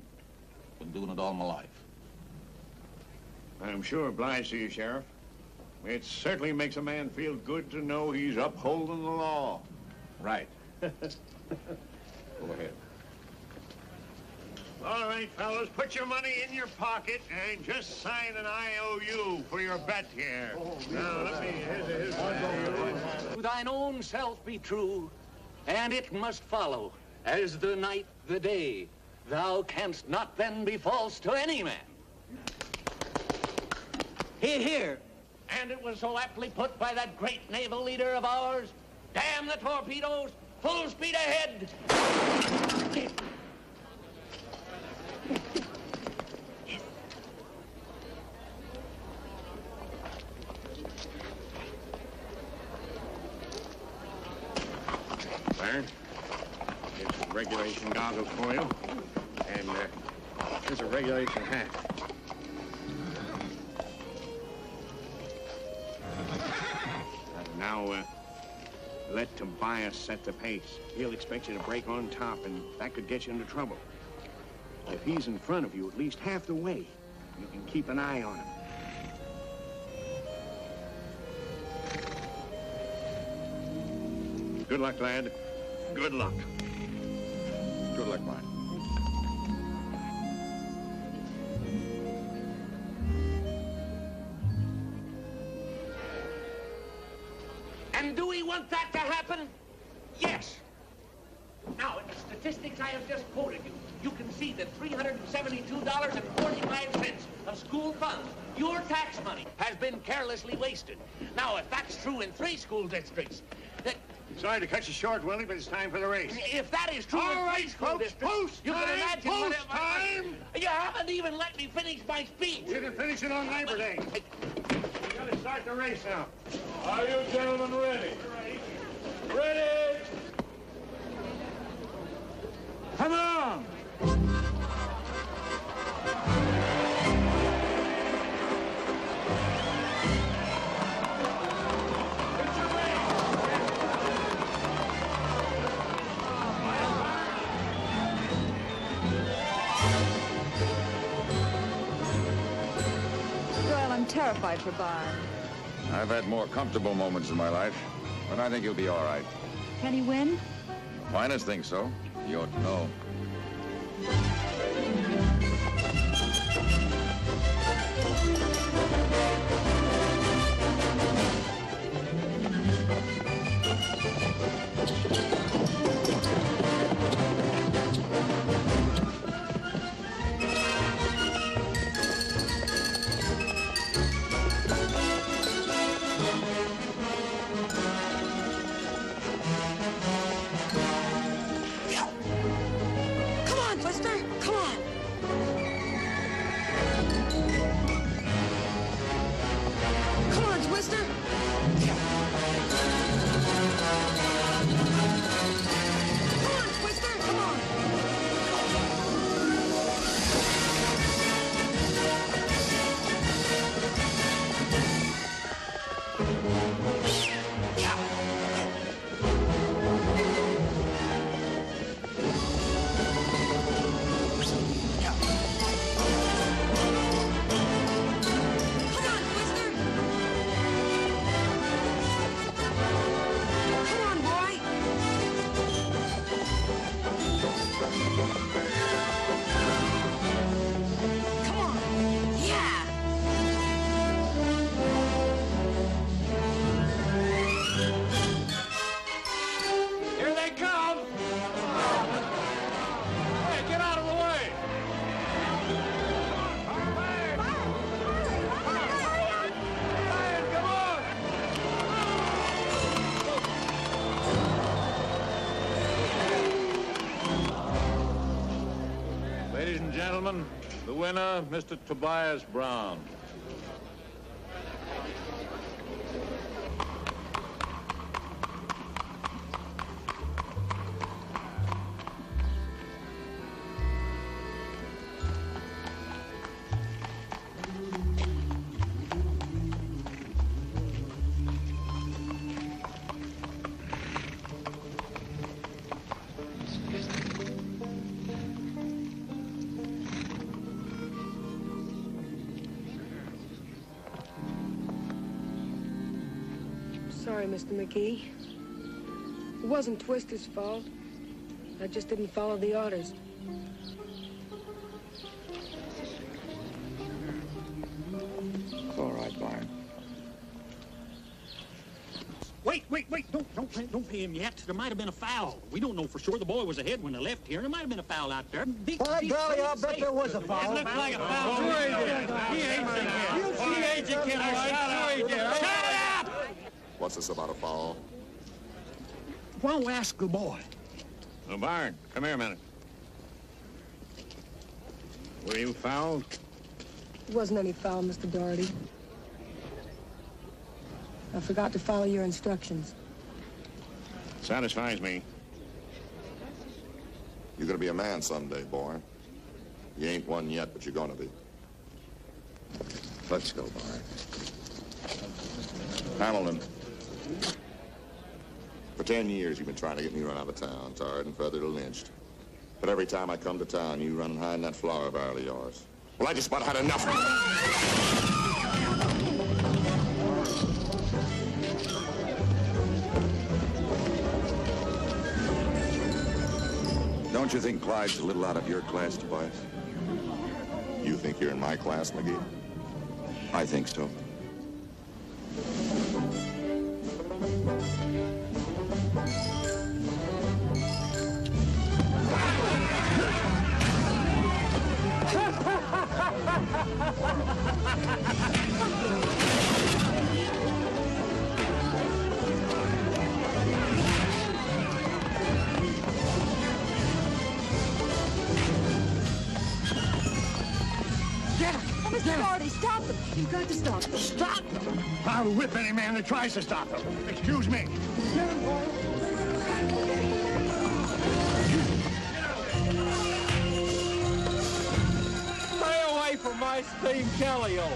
Been doing it all my life. I'm sure obliged to you, Sheriff. It certainly makes a man feel good to know he's upholding the law. Right. Go ahead. All right, fellas, put your money in your pocket and just sign an IOU for your bet here. Now, let me... To thine own self be true, and it must follow, as the night the day. Thou canst not then be false to any man. Hear, hear. And it was so aptly put by that great naval leader of ours. Damn the torpedoes, full speed ahead. There. Here's some regulation goggles for you. And here's a regulation hat. Now, let Tobias set the pace. He'll expect you to break on top, and that could get you into trouble. If he's in front of you at least half the way, you can keep an eye on him. Good luck, lad. Good luck. Good luck, Mike. And do we want that to happen? Yes. Now, in the statistics I have just quoted you, you can see that $372.45 of school funds, your tax money, has been carelessly wasted. Now, if that's true in 3 school districts, that... Sorry to cut you short, Willie, but it's time for the race. If that is true All in right, 3 school folks, districts, post you can time, imagine post what... time. You haven't even let me finish my speech. You can finish it on Labor Day. You gotta start the race now. Are you gentlemen ready? Ready? Come on! Well, I'm terrified for Byron. I've had more comfortable moments in my life, but I think he'll be all right. Can he win? Finest think so. You ought to know. Come on, Twister! Come on! Come on, Twister! Come on, Twister! Come on! Come on, boy! Come on! Yeah! Here they come! Hey, get out of the way! Come on! Ladies and gentlemen, the winner, Mr. Tobias Brown. Sorry, Mr. McGee. It wasn't Twister's fault. I just didn't follow the orders. It's all right, Byron. Wait, don't pay him yet. There might have been a foul. We don't know for sure. The boy was ahead when they left here. There might have been a foul out there. By golly, I'll bet there was a foul. It looks like a foul. Sure he did. Shut up! What's this about a foul? Why don't we ask the boy? Oh, Byron, come here a minute. Were you fouled? It wasn't any foul, Mr. Doherty. I forgot to follow your instructions. Satisfies me. You're gonna be a man someday, boy. You ain't one yet, but you're gonna be. Let's go, Byron. Hamilton. For 10 years, you've been trying to get me run out of town, tarred and feathered or lynched. But every time I come to town, you run and hide in that flower barrel of yours. Well, I just about had enough of it. Don't you think Clyde's a little out of your class, Tobias? You think you're in my class, McGee? I think so. Mr. Doherty, stop them. You've got to stop them. Stop them! I'll whip any man that tries to stop them. Excuse me. Stay away from my steamed Kellyo.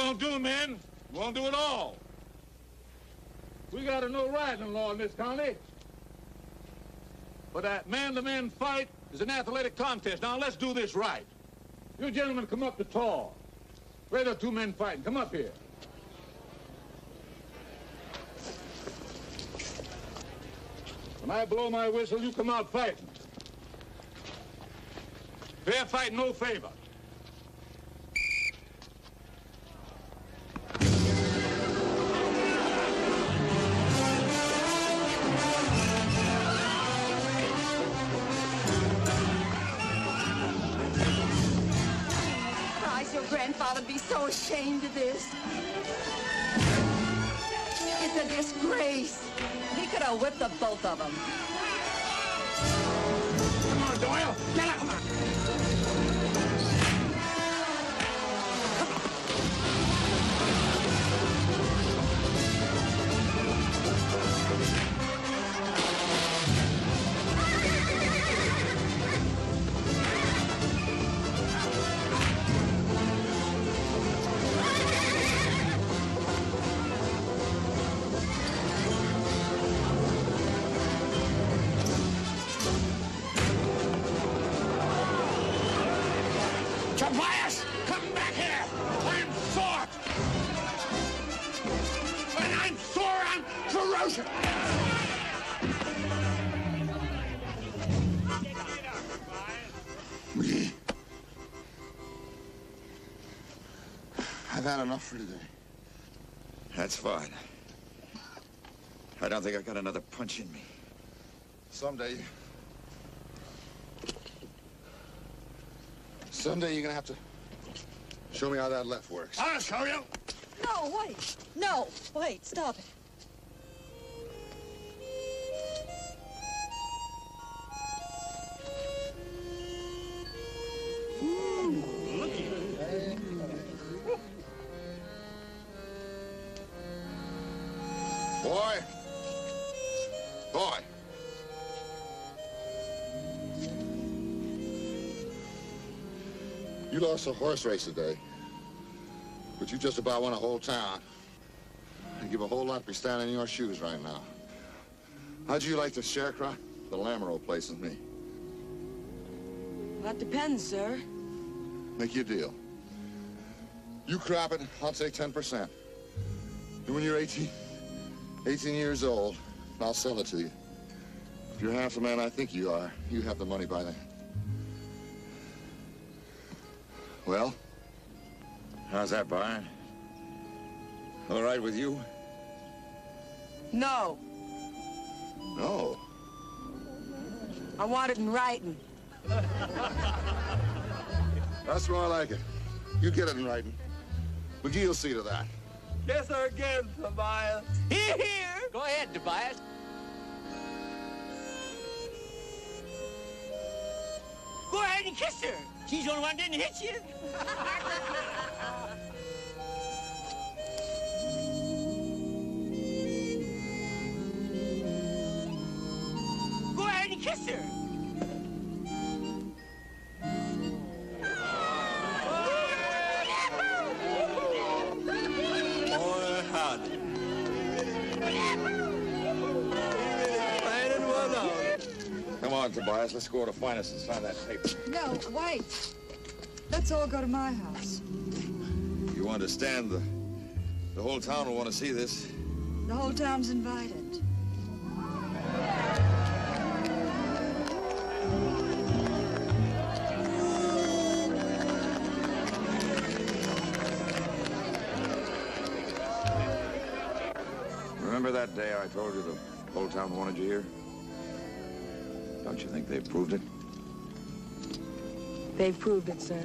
won't do, men. Won't do at all. We got a no riding law in this county. But that man-to-man fight is an athletic contest. Now, let's do this right. You gentlemen come up to tall. Where are the two men fighting? Come up here. When I blow my whistle, you come out fighting. Fair fight, no favor. Price, your grandfather'd be so ashamed of this. It's a disgrace. He could have whipped the both of them. Come on, Doyle. Get up. Tobias, come back here! I'm sore! When I'm sore, I'm ferocious! McGee, I've had enough for today. That's fine. I don't think I got another punch in me. Someday you're gonna have to show me how that left works. I'll show you. No, wait. No, wait, stop it. Boy! Boy! You lost a horse race today, but you just about won a whole town. I'd give a whole lot to be standing in your shoes right now. How'd you like to sharecrop the Lamoureux place with me? That depends, sir. Make you a deal. You crop it, I'll take 10%. And when you're 18 years old, I'll sell it to you. If you're half the man I think you are, you have the money by then. Well? How's that, Byron? All right with you? No. No. I want it in writing. That's more like it. You get it in writing. McGee will see to that. Kiss her again, Tobias. Here, here. Go ahead, Tobias. Go ahead and kiss her. She's the only one that didn't hit you. Go ahead and kiss her. Boy, howdy. Planning one out. Come on, Tobias. Let's go to Finest and sign that paper. No, wait. Let's all go to my house. You understand the whole town will want to see this. The whole town's invited. Remember that day I told you the whole town wanted you here? Don't you think they've proved it? They've proved it, sir.